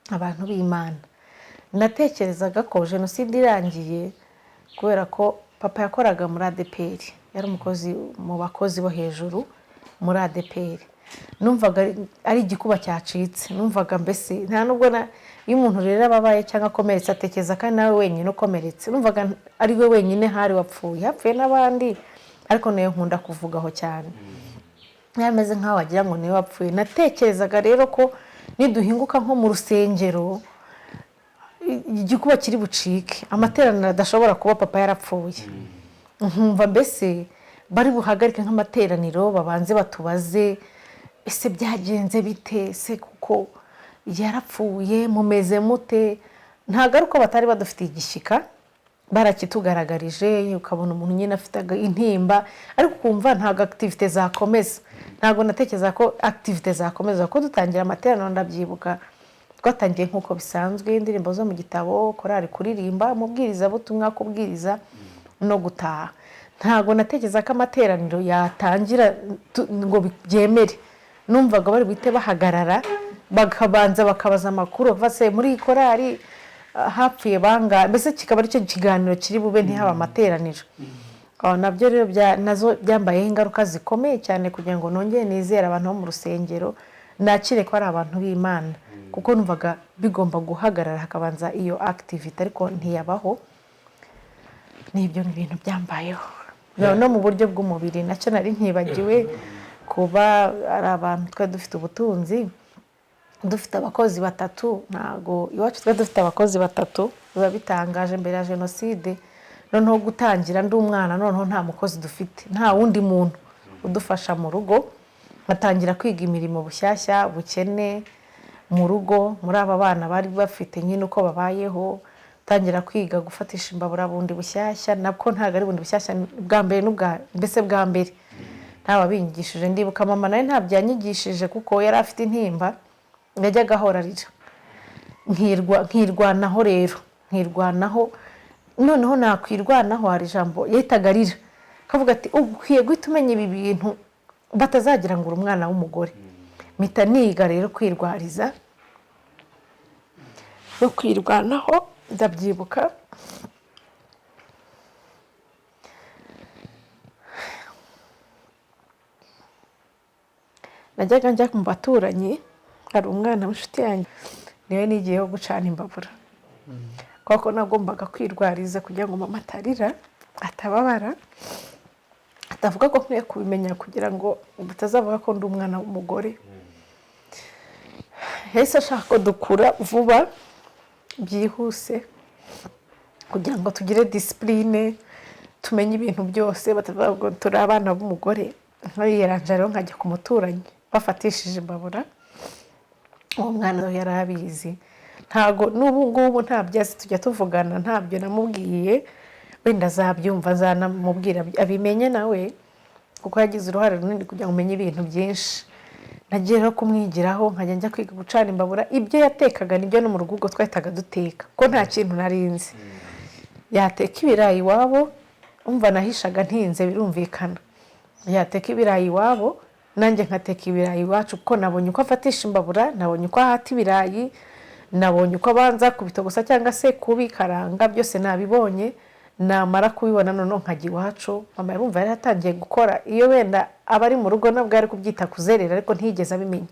abantu b'Imana. Natekerezaga ko jenoside irangiye, kubera ko papa yakoraga muri ADPR, yari umukozi mu bakozi bo hejuru muri ADPR. Numvaga ari igikuba cyacitse, numvaga mbese nta nubwo iyo umuntu rero ababaye cyangwa akomeretse atekereza kandi nawe wenyine ukomeretse, numvaga ari we wenyine hari wapfuye, hapfuye n'abandi, ariko nayo nkunda kuvugaho cyane. Yameze nkaho wagira ngo niwe wapfuye. Natekerezaga rero ko niduhinguka nko mu rusengero igikuba kiri bucike, amateraniro adashobora kuba papa yarapfuye. Nkumva mbese bari buhagarike nk'amateraniro, babanze batubaze ese byagenze bite, se kuko yarapfuye mumeze mute. Ntabwo ari uko batari badufitiye igishyika, barakitugaragarije, ukabona umuntu nyine afite intimba, ariko ukumva ntabwo activite zakomeza. Ntabwo natekereza ko activite zakomeza, ko dutangira amateraniro ndabyibuka twatangiye nk'uko bisanzwe, indirimbo zo mu gitabo, korari kuririmba, umubwiriza butumwa kubwiriza no gutaha. Ntabwo natekereza ko amateraniro yatangira ngo byemere. Numvaga bari bite bahagarara bakabanza bakabaza amakuru, base muri korari hapfuye banga, mbese kikaba ari cyo kiganiro kiri bube ntihaba amateraniro. Nabyo rero nazo byambayeho ingaruka zikomeye cyane, kugira ngo nongere nizere abantu bo mu rusengero, nakire ko ari abantu b'Imana, kuko numvaga bigomba guhagarara hakabanza iyo activity, ariko ntiyabaho. Nibyo ni ibintu byambayeho no mu buryo bw'umubiri. Nacyo nari nkibagiwe, kuba ari abantu twari dufite ubutunzi, dufite abakozi batatu. Ntago iwacu twari dufite abakozi batatu, biba bitangaje mbere ya jenoside. Noneho gutangira ndi umwana, noneho nta mukozi dufite, nta wundi muntu udufasha mu rugo. Batangira kwiga imirimo bushyashya, bukene mu rugo, muri aba bana bari bafite nyine uko babayeho. Tangira kwiga gufatisha imbabura bundi bushyashya, nabwo ntabwo ari bundi bushyashya, bwa mbere mbese bwa mbere ntababingishije. Ndibuka mama nawe ntabyo yanyigishije, kuko yari afite intimba, yajyaga ahora arira, nkirwanaho rero, nkirwanaho. Noneho nakwirwanaho, hari ijambo yahitaga arira, akavuga ati ukwiye guhita umenya ibi bintu batazagira ngo uri umwana w'umugore. Mpita niga rero kwirwariza no kwirwanaho. Ndabyibuka najyaga njya mu baturanyi, hari umwana w'inshuti yanjye niwe nigiyeho gucana imbabura, kuko nagombaga kwirwariza kugira ngo mama atarira, atababara, atavuga ko nkwiye kubimenya kugira ngo batazavuga ko ndi umwana w'umugore. Yahise ashaka ko dukura vuba byihuse, kugira ngo tugire discipline, tumenye ibintu byose, batavuga ngo turi abana b'umugore. Nkayiranje rero nkajya ku muturanyi bafatishije imbabura, uwo mwana yari abizi. Ntago n'ubu ngubu ntabyazi tujya tuvugana, ntabyo namubwiye, wenda azabyumva, azanamubwira abimenye nawe, kuko yagize uruhare runini kugira ngo umenye ibintu byinshi. Nagiye rero kumwigiraho, nkajya njya kwiga gucana imbabura. Ibyo yatekaga nibyo no mu rugo ubwo twahitaga duteka, ko nta kintu narinzi. Yateka ibirayi iwabo, umva nahishaga ntinze, birumvikana. Yateka ibirayi iwabo, nanjye nkateka ibirayi iwacu, kuko nabonye uko afatisha imbabura, nabonye uko ahata ibirayi, nabonye uko abanza kubitogosa cyangwa se kubikaranga, byose nabibonye. Namara kubibona noneho nkajya iwacu, mama yarumva yari atangiye gukora. Iyo wenda abari mu rugo nabwo ari kubyita kuzerera, ariko ntiyigeze abimenya.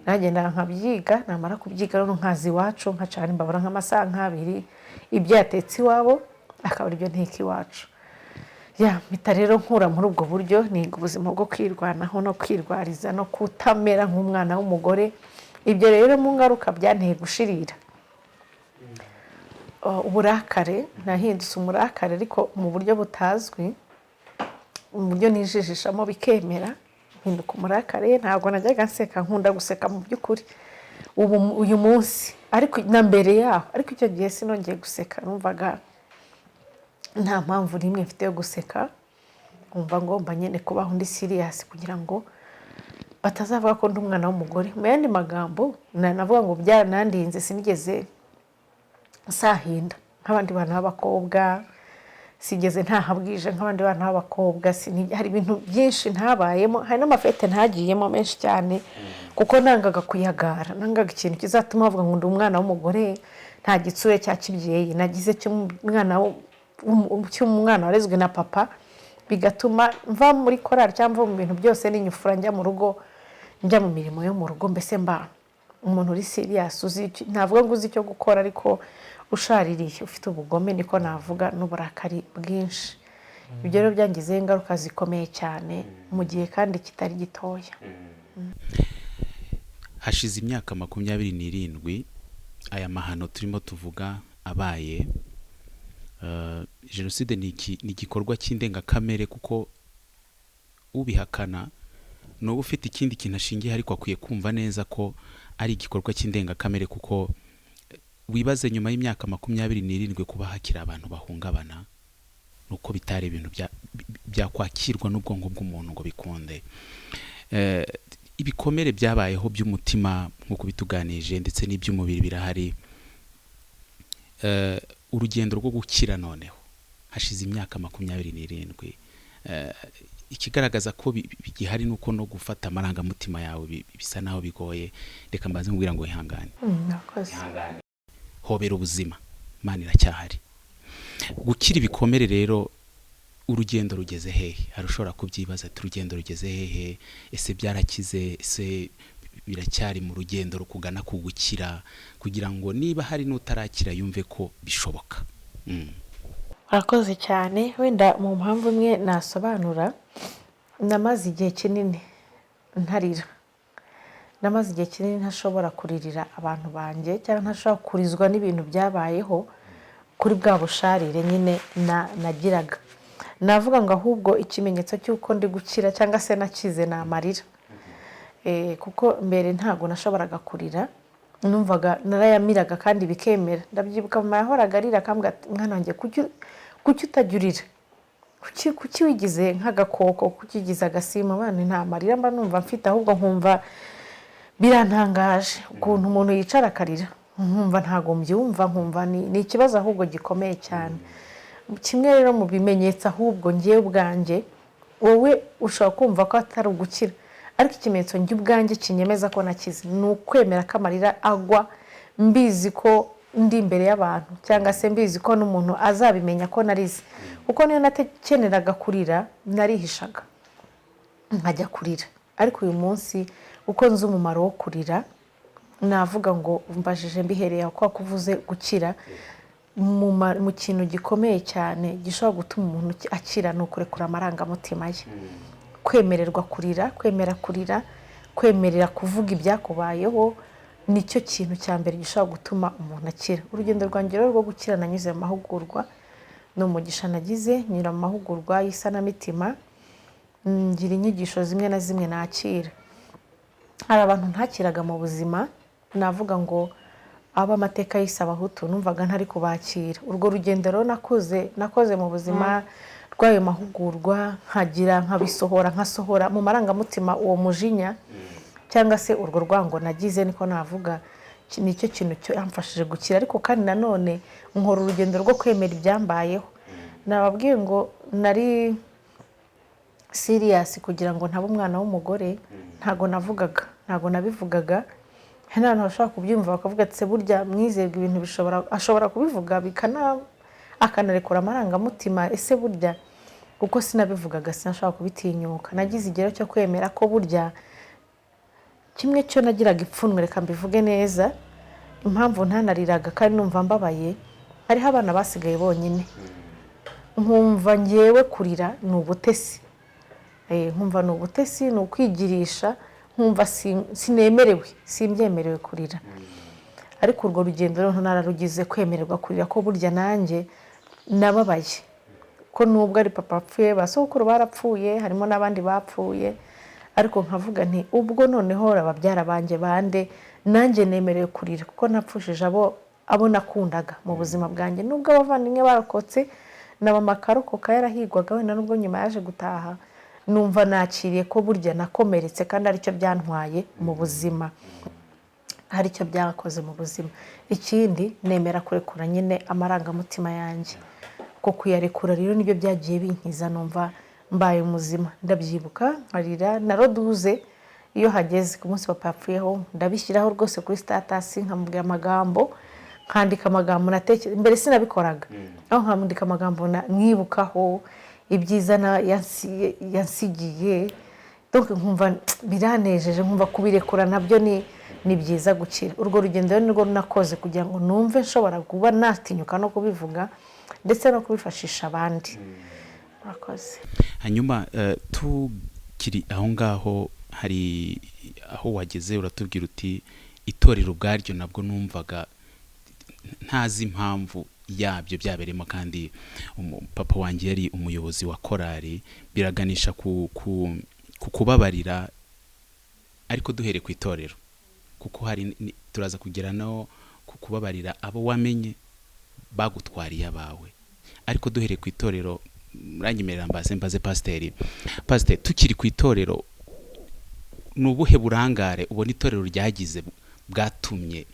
Nagenda nkabyiga, namara kubyiga noneho nkaza iwacu, nkacana imbabura nk'amasaha nk'abiri. Ibyo yatetse iwabo akaba aribyo nteka iwacu. Mpita rero nkura muri ubwo buryo, niga ubuzima bwo kwirwanaho no kwirwariza no kutamera nk'umwana w'umugore. Ibyo rero mu ngaruka byanteye gushirira. Uburakare, nahindutse umurakare, ariko mu buryo butazwi, mu buryo nijijishamo bikemera. mpinduka umurakare, ntabwo najyaga nseka, nkunda guseka mu by'ukuri ubu uyu munsi, ariko na mbere yaho, ariko icyo gihe sinongeye guseka, numvaga nta mpamvu n'imwe mfite yo guseka, nkumva ngomba nyine kubaho ndi serious kugira ngo batazavuga ko ndi umwana w'umugore. Mu yandi magambo navuga ngo byaranandinze, sinigeze sahinda nk'abandi bana b'abakobwa, sigeze ntahabwije nk'abandi bana b'abakobwa, hari ibintu byinshi ntabayemo, hari n'amafete ntagiyemo menshi cyane kuko nangaga kuyagara, nangaga ikintu kizatuma bavuga ngo ndi umwana w'umugore, nta gitsure cya kibyeyi nagize cy'umwana warezwe na papa, bigatuma mva muri korari cyangwa mu bintu byose n'inyufura njya mu rugo, njya mu mirimo yo mu rugo, mbese mba umuntu uri serious, ntavuga ngo uzi icyo gukora ariko ushaririye, ufite ubugome niko navuga, n'uburakari bwinshi. Ibyo rero byangizeho ingaruka zikomeye cyane mu gihe kandi kitari gitoya. Hashize imyaka 27 aya mahano turimo tuvuga abaye. Jenoside ni igikorwa cy'indengakamere, kuko ubihakana n'ubu ufite ikindi kintu ashingiye ariko akwiye kumva neza ko ari igikorwa cy'indengakamere, kuko wibaze nyuma y'imyaka 27 kuba hakira abantu bahungabana, nuko bitari ibintu byakwakirwa n'ubwonko bw'umuntu ngo bikunde. Ibikomere byabayeho by'umutima nk'uko bituganije ndetse n'iby'umubiri birahari. Urugendo rwo gukira noneho hashize imyaka 27, ikigaragaza ko bigihari nuko no gufata amarangamutima yawe bisa naho bigoye. Reka mbaze mubwira ngo ihangane, hobera ubuzima, Imana iracyahari. Gukira ibikomere rero, urugendo rugeze hehe? Harushobora kubyibaza ati urugendo rugeze hehe? Ese byarakize? Ese biracyari mu rugendo rukugana ku gukira, kugira ngo niba hari n'utarakira yumve ko bishoboka? Arakoze cyane. Wenda mu mpamvu imwe nasobanura, namaze igihe kinini ntarira, namaze igihe kinini ntashobora kuririra abantu banjye, cyangwa ntashobora kurizwa n'ibintu byabayeho kuri bwa busharire nyine nagiraga. Navuga ngo ahubwo ikimenyetso cy'uko ndi gukira cyangwa se nakize ni amarira, kuko mbere ntabwo nashoboraga kurira, numvaga narayamiraga kandi bikemera. Ndabyibuka mama yahoraga arira akambwira ati mwana wanjye kuki utajya urira, kuki wigize nk'agakoko, kuki ugize agasima? Abana nta marira mba numva mfite, ahubwo nkumva birantangaje ukuntu umuntu yicara akarira, nkumva ntago mbyumva, nkumva ni ikibazo ahubwo gikomeye cyane. Kimwe rero mu bimenyetso ahubwo ngiye ubwanjye, wowe ushobora kumva ko atari ugukira, ariko ikimenyetso njye ubwanjye kinyemeza ko nakize ni ukwemera ko amarira agwa, mbizi ko ndi imbere y'abantu, cyangwa se mbizi ko n'umuntu azabimenya ko narize. Kuko niyo natekeneraga kurira narihishaga nkajya kurira, ariko uyu munsi uko nzi umumaro wo kurira, navuga ngo mbajije mbihereye ko kuvuze gukira mu kintu gikomeye cyane gishobora gutuma umuntu akira, ni ukurekura amarangamutima ye, kwemererwa kurira, kwemera kurira, kwemerera kuvuga ibyakubayeho, nicyo kintu cya mbere gishobora gutuma umuntu akira. Urugendo rwanjye rwo gukira nanyuze mu mahugurwa, ni umugisha nagize, nyura mu mahugurwa y'isanamitima, ngira inyigisho zimwe na zimwe nakira. Hari abantu ntakiraga mu buzima, navuga ngo abamateka y'Abahutu numvaga ntari kubakira. Urwo rugendo rero nakoze mu buzima rw'ayo mahugurwa, nkabisohora, nkasohora mu marangamutima uwo mujinya cyangwa se urwo rwango nagize, niko navuga, nicyo kintu cyamfashije gukira. Ariko kandi nanone nkora urugendo rwo kwemera ibyambayeho. Nababwiye ngo nari serious kugira ngo ntabe umwana w'umugore, ntago nabivugaga. Hari abantu bashobora kubyumva bakavuga ati se burya mwizerwa ibintu ashobora kubivuga akanarekura amarangamutima, ese burya, kuko sinabivugaga, sinashobora kubitinyuka. Nagize igero cyo kwemera ko burya kimwe cyo nagiraga ipfunwe, reka mbivuge neza, impamvu ntanariraga kandi numva mbabaye, hariho abana basigaye bonyine, nkumva ngewe kurira ni ubutesi, nkumva ni ubutesi, ni ukwigirisha, nkumva sinemerewe, simbyemerewe kurira. Ariko urwo rugendo rero nararugize, kwemererwa kurira ko burya nanjye nababaye, ko nubwo ari papa apfuye, basokuru barapfuye, harimo n'abandi bapfuye, ariko nkavuga nti ubwo noneho ababyara banjye bande nanjye nemerewe kurira kuko napfushije abo nakundaga mu buzima bwanjye nubwo abavandimwe barokotse n'abamakarokoka yarahigwaga wenda nubwo nyuma yaje gutaha numva nakiriye ko burya nakomeretse kandi aricyo byantwaye mu buzima aricyo byakoze mu buzima. Ikindi nemera kurekura nyine amarangamutima yanjye ko kuyarekura rero nibyo byagiye binkiza numva mbaye muzima. Ndabyibuka nkarira naroduze iyo hageze ku munsi papa yapfuyeho ndabishyiraho rwose kuri status nkamubwira amagambo nkandika amagambo natekereza mbere sinabikoraga aho nkandika amagambo mwibukaho ibyiza yansigiye donc nkumva biranejeje nkumva kubirekura nabyo ni byiza gukira. Urwo rugendo nirwo nakoze kugira ngo numve nshobora kuba natinyuka no kubivuga ndetse no kubifashisha abandi. Murakoze. Hanyuma tukiri aho ngaho hari aho wageze uratubwira uti itorero ubwaryo nabwo numvaga ntazi impamvu yabyo byaberemo kandi papa wanjye yari umuyobozi wa korali biraganisha ku kubabarira ariko duhere ku itorero kuko hari turaza kugera no kubabarira abo wamenye bagutwariye abawe ariko duhere ku itorero muranyemerera mbaze pasiteri tukiri ku itorero nubuhe burangare ubona itorero ryagize bwatumye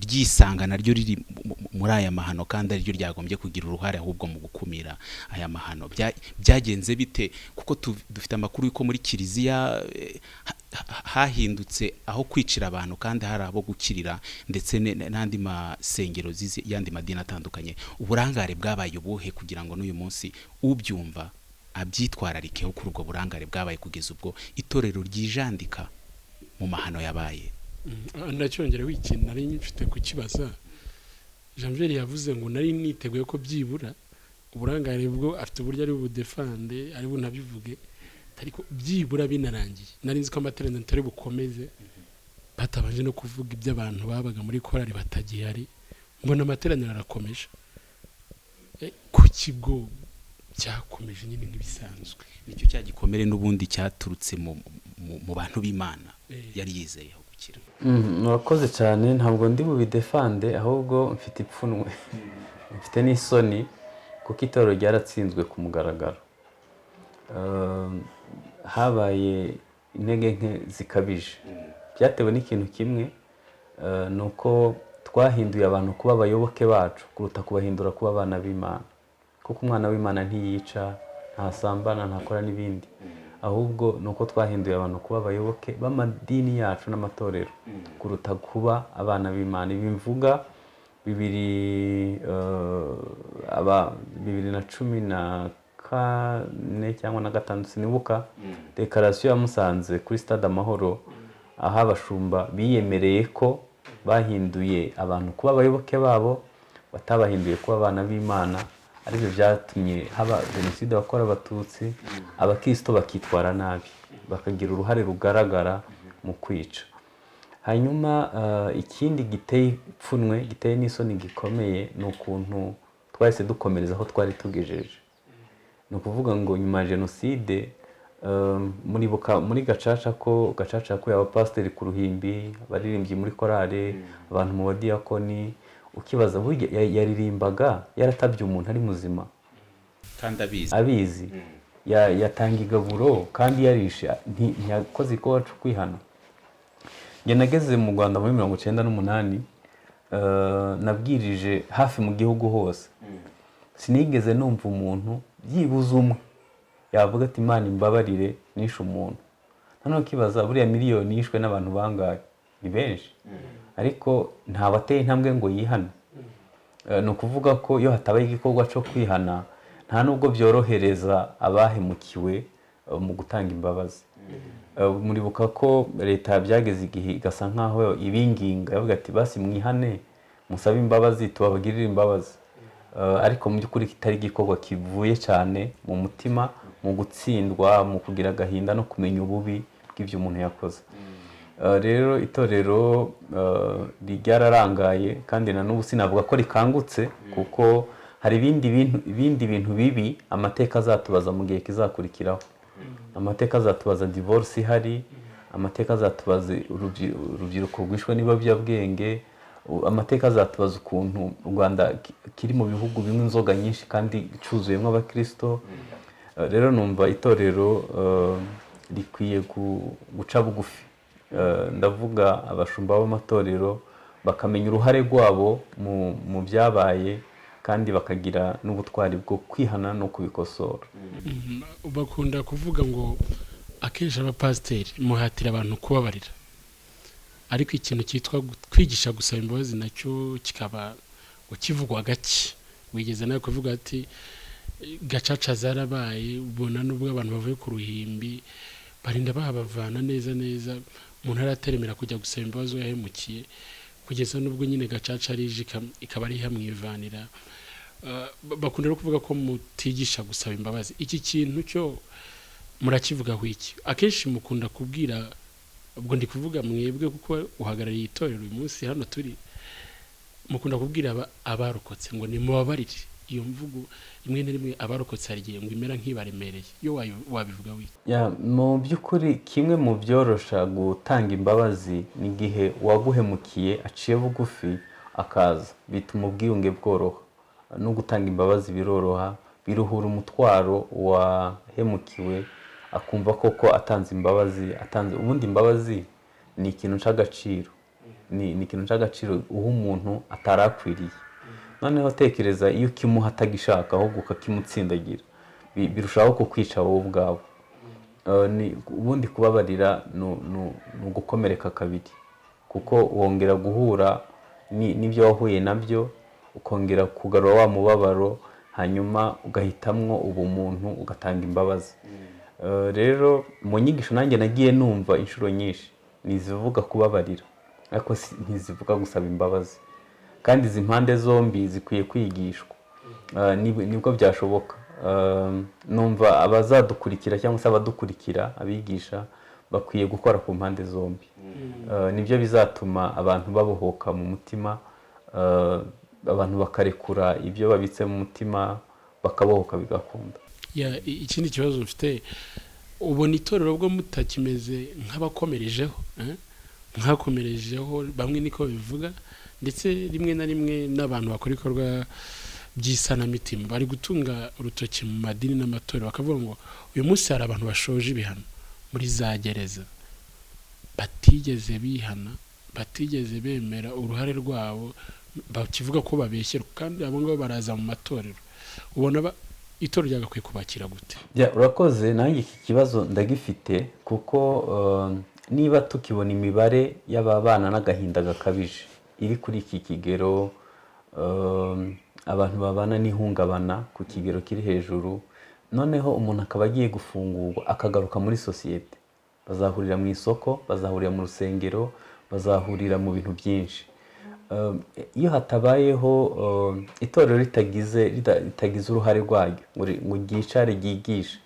ryisanga naryo riri muri aya mahano kandi ariryo ryagombye kugira uruhare ahubwo mu gukumira aya mahano byagenze bite kuko dufite amakuru yuko muri kiliziya hahindutse aho kwicira abantu kandi hari abo gukirira ndetse n'andi masengero yandi madini atandukanye. Uburangare bwabaye ubuhe kugira ngo n'uyu munsi ubyumva abyitwararikeho kuri ubwo burangare bwabaye kugeza ubwo itorero ryijandika mu mahano yabaye? Ndacyongera w'ikintu nari mfite kukibaza. Janviere yavuze ngo nari niteguye ko byibura uburangare bwo afite uburyo ari budefande ari bunabivuge ariko byibura binarangiye. Nari nzi ko amateraniro atari bukomeze batabanje no kuvuga ibyo abantu babaga muri korali batagihari mbona amateraniro arakomeje. Ku kigo cyakomeje nyine nk'ibisanzwe. Nicyo cyagikomere n'ubundi cyaturutse mu bantu b'Imana yari yizeye aho gukira. Murakoze cyane. Ntabwo ndi bubidefande ahubwo mfite ipfunwe mfite n'isoni kuko itorero ryaratsinzwe ku mugaragaro. Habaye intege nke zikabije byatewe n'ikintu kimwe nuko twahinduye abantu kuba abayoboke bacu kuruta kubahindura kuba abana b'Imana kuko umwana w'Imana ntiyica ntasambana ntakora n'ibindi ahubwo nuko twahinduye abantu kuba abayoboke b'amadini yacu n'amatorero kuruta kuba abana b'Imana. Ibi mvuga 2014 cyangwa na 5 sinibuka dekarasiyo yamusanze kuri stade Amahoro aho abashumba biyemereye ko bahinduye abantu kuba abayoboke babo batabahinduye kuba abana b'Imana aribyo byatumye haba jenoside bakora abatutsi abakristo bakitwara nabi bakagira uruhare rugaragara mu kwica. Hanyuma ikindi giteye ipfunwe giteye n'isoni gikomeye n'ukuntu twahise dukomereza aho twari tugejeje. Ni ukuvuga ngo nyuma ya jenoside muri gacaca ko abapasiteri ku ruhimbi abaririmbyi muri korale abantu mu badiyakoni ukibaza burya yaririmbaga yaratabye umuntu ari muzima kandi abizi yatanga igaburo kandi yarishe ntiyakoze ikowa cyo kwihana. Njye nageze mu Rwanda muri 1998 nabwirije hafi mu gihugu hose sinigeze numva umuntu byibuze umwe yavuga ati Imana imbabarire nishe umuntu. Hano kibaza buriya miliyoni yishwe n'abantu bangahe ni benshi ariko nta bateye intambwe ngo yihane. No kuvuga ko iyo hatabaye igikorwa cyo kwihana nta nubwo byorohereza abahemukiwe mu gutanga imbabazi. Muribuka ko leta byageze igihe igasa nkaho ibinginga yavuga ati basi mwihane musabe imbabazi tubabagirira imbabazi ariko mu by'ukuri kitari igikorwa kivuye cyane mu mutima mu gutsindwa mu kugira agahinda no kumenya ububi bw'ibyo umuntu yakoze. Rero itorero ryararangaye kandi na n'ubu sinavuga ko rikangutse kuko hari ibindi bintu bibi amateka azatubaza mu gihe kizakurikiraho. amateka azatubaza divorce ihari, amateka azatubaza urubyiruko rwishwe n'ibiyobyabwenge, amateka azatubaza ukuntu u Rwanda kiri mu bihugu bimwe inzoga nyinshi kandi cyuzuyemo abakristo. Rero numva itorero rikwiye guca bugufi, ndavuga abashumba b'amatorero bakamenya uruhare rwabo mu byabaye kandi bakagira n'ubutwari bwo kwihana no kubikosora. Bakunda kuvuga ngo akenshi abapasiteri muhatira abantu kubabarira, ariko ikintu cyitwa kwigisha gusaba imbabazi nacyo kikaba ukivugwa gake. Wigeze nawe kuvuga ati gacaca zarabaye, ubona nubwo abantu bavuye ku ruhimbi barinda bahabavana neza neza, umuntu arateremera kujya gusaba imbabazi yahemukiye, kugeza nubwo nyine gacaca arije ikaba ari hamwivanira. Bakunda no kuvuga ko mutigisha gusaba imbabazi. Iki kintu cyo murakivugaho iki? Akenshi mukunda kubwira, ubwo ndi kuvuga mwebwe kuko uhagarariye itorero uyu munsi hano turi, mukunda kubwira abarokotse ngo nimubabarire. Iyo mvugo imwe na rimwe abarokotse hari igihe ngo imera nk'ibaremereye, yo wabivuga wiki? Mu by'ukuri kimwe mu byorosha gutanga imbabazi ni igihe waguhemukiye aciye bugufi akaza, bituma ubwiyunge bworoha. No gutanga imbabazi biroroha, biruhura umutwaro wahemukiwe, akumva koko atanze imbabazi. Ubundi imbabazi ni ikintu cy'agaciro, ni ikintu cy'agaciro uha umuntu atarakwiriye. Noneho tekereza iyo kimuha atagishaka ahubwo ukakimutsindagira, birushaho kukwica wowe ubwawe. Ubundi kubabarira ni ugukomereka kabiri, kuko wongera guhura n'ibyo wahuye nabyo, ukongera kugarura wa mubabaro, hanyuma ugahitamwo ubumuntu ugatanga imbabazi. Rero mu nyigisho nanjye nagiye numva inshuro nyinshi nizivuga kubabarira, ariko ntizivuga gusaba imbabazi, kandi izi mpande zombi zikwiye kwigishwa. Nibwo byashoboka. Numva abazadukurikira cyangwa se abadukurikira abigisha bakwiye gukora ku mpande zombi. Nibyo bizatuma abantu babohoka mu mutima, abantu bakarekura ibyo babitse mu mutima, bakabohoka bigakunda. Ikindi kibazo mfite, ubona itorero bwo mutakimeze nk'abakomerejeho, nkakomerejeho bamwe niko bivuga, ndetse rimwe na rimwe n'abantu bakora ibikorwa by'isanamitima bari gutunga urutoki mu madini n'amatorero, bakavuga ngo uyu munsi hari abantu bashoje ibihano muri za gereza batigeze bihana, batigeze bemera uruhare rwabo, bakivuga ko babeshyera, kandi abo ngabo baraza mu matorero. Ubona itorero ryagakwiye kubakira gute? Urakoze. Nanjye iki kibazo ndagifite, kuko niba tukibona imibare y'ababana n'agahinda gakabije iri kuri iki kigero, abantu babana n'ihungabana ku kigero kiri hejuru, noneho umuntu akaba agiye gufungurwa akagaruka muri sosiyete, bazahurira mu isoko, bazahurira mu rusengero, bazahurira mu bintu byinshi. Iyo hatabayeho itorero ritagize uruhare rwaryo ngo ryicare ryigishe,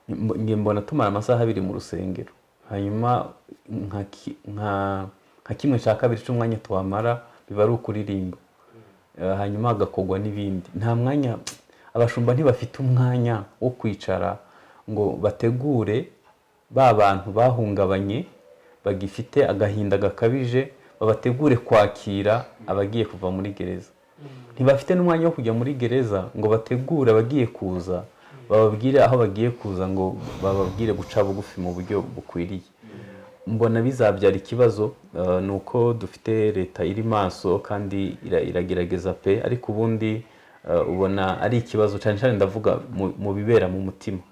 mbona tumara amasaha 2 mu rusengero, hanyuma nka kimwe cya kabiri cy'umwanya tuwamara biba ari ukuririmba, hanyuma hagakogwa n'ibindi. Nta mwanya, abashumba ntibafite umwanya wo kwicara ngo bategure ba bantu bahungabanye bagifite agahinda gakabije, babategure kwakira abagiye kuva muri gereza. Ntibafite n'umwanya wo kujya muri gereza ngo bategure abagiye kuza, bababwire aho bagiye kuza, ngo bababwire guca bugufi mu buryo bukwiriye. Mbona bizabyara ikibazo. Nuko dufite leta iri maso kandi iragerageza pe, ariko ubundi ubona ari ikibazo cyane cyane, ndavuga mu bibera mu mutima.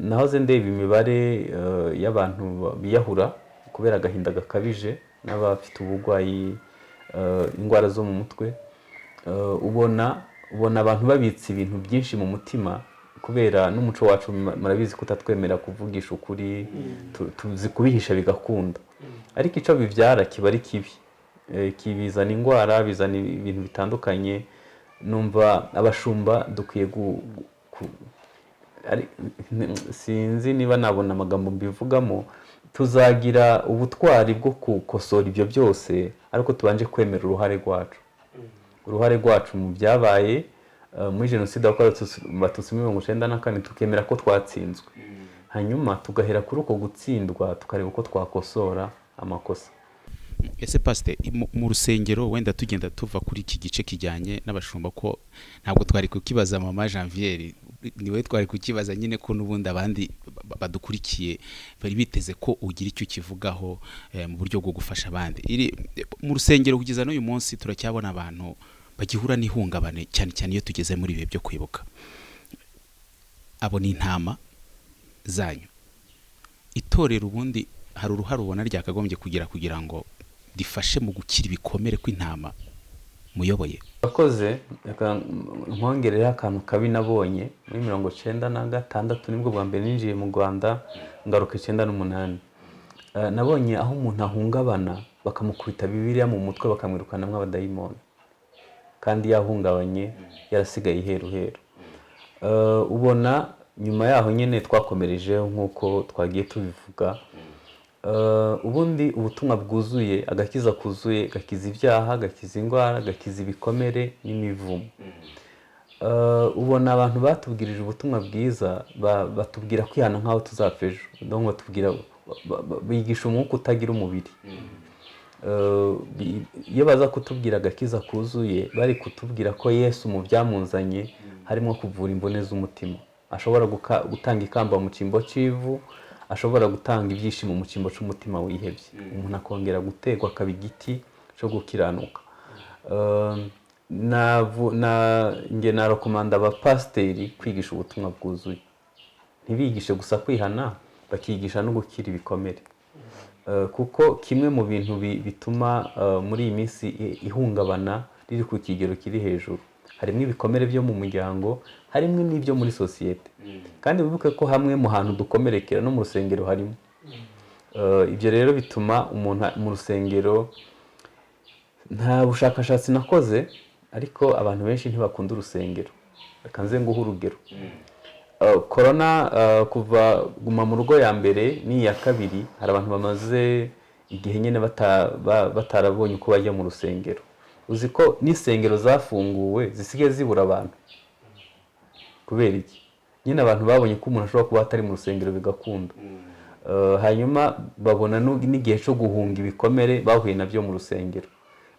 Nahoze ndeba imibare y'abantu biyahura kubera agahinda gakabije n'abafite ubugwayi, indwara zo mu mutwe. Ubona abantu babitse ibintu byinshi mu mutima, kubera n'umuco wacu murabizi kutatwemera kuvugisha ukuri, tuzi kubihisha bigakunda. Ariko icyo bibyara kiba ari kibi, kibizana indwara, bizana ibintu bitandukanye. Numva abashumba dukwiye sinzi niba nabona amagambo mbivugamo, tuzagira ubutwari bwo gukosora ibyo byose, ariko tubanje kwemera uruhare rwacu mu byabaye, muri jenoside yakorewe abatutsi muri 1994 tukemera ko twatsinzwe, hanyuma tugahera kuri uko gutsindwa tukareba uko twakosora amakosa. Ese pastor mu rusengero wenda tugenda tuva kuri iki gice kijyanye n'abashumba ko ntabwo twari kukibaza mama Janviere, niwe twari kukibaza nyine ko n'ubundi abandi badukurikiye bari biteze ko ugira icyo kivugaho mu buryo bwo gufasha abandi. Mu rusengero kugeza n'uyu munsi turacyabona abantu bagihura n'ihungabane cyane cyane iyo tugeze muri bihe byo kwibuka. Abo ni intama zanyu. Itorero ubundi hari uruhare ubona ryakagombye kugira ngo rifashe mu gukira ibikomere kw'intama muyoboye? Akoze nkongerera akantu kabi nabonye muri 1996 nibwo bwa mbere ninjiye mu Rwanda, ngaruka 98. Nabonye aho umuntu ahungabana bakamukubita Bibiliya mu mutwe bakamwirukanamwe abadayimoni, kandi yahungabanye yarasigaye iheruheru. Ubona nyuma yaho nyene twakomereje nkuko twagiye tubivuga. Ubundi ubutumwa bwuzuye, agakiza kuzuye, gakiza ibyaha, gakiza indwara, gakiza ibikomere n'imivumo. Ubona abantu batubwirije ubutumwa bwiza batubwira kwihana nkaho tuzapfejo, donc batubwira bigisha umwuka utagira umubiri. Iyo baza kutubwira agakiza kuzuye bari kutubwira ko Yesu mu byamuzanye harimo kuvura imbone z'umutima, ashobora gutanga ikamba mu cyimbo cy'ivu, ashobora gutanga ibyishimo mu cyimbo cy'umutima wihebye, umuntu akongera gutegwa akaba igiti cyo gukiranuka. Nge narekomanda abapasiteri kwigisha ubutumwa bwuzuye, ntibigishe gusa kwihana, bakigisha no gukira ibikomere. Kuko kimwe mu bintu bituma muri iyi minsi ihungabana riri ku kigero kiri hejuru, harimo ibikomere byo mu muryango, harimo n'ibyo muri sosiyete. Kandi bibuke ko hamwe mu hantu dukomerekera no mu rusengero harimo. Ibyo rero bituma umuntu mu rusengero, nta bushakashatsi nakoze ariko abantu benshi ntibakunda urusengero. Reka nze nguhe urugero. Corona kuva guma mu rugo ya mbere n'iya kabiri, hari abantu bamaze igihe nyene batarabonye uko bajya mu rusengero. Uzi ko n'isengero zafunguwe zisigaye zibura abantu. Kubera iki? Nyine abantu babonye ko umuntu ashobora kuba atari mu rusengero bigakunda. Hanyuma babona n'igihe cyo guhunga ibikomere bahuye nabyo mu rusengero.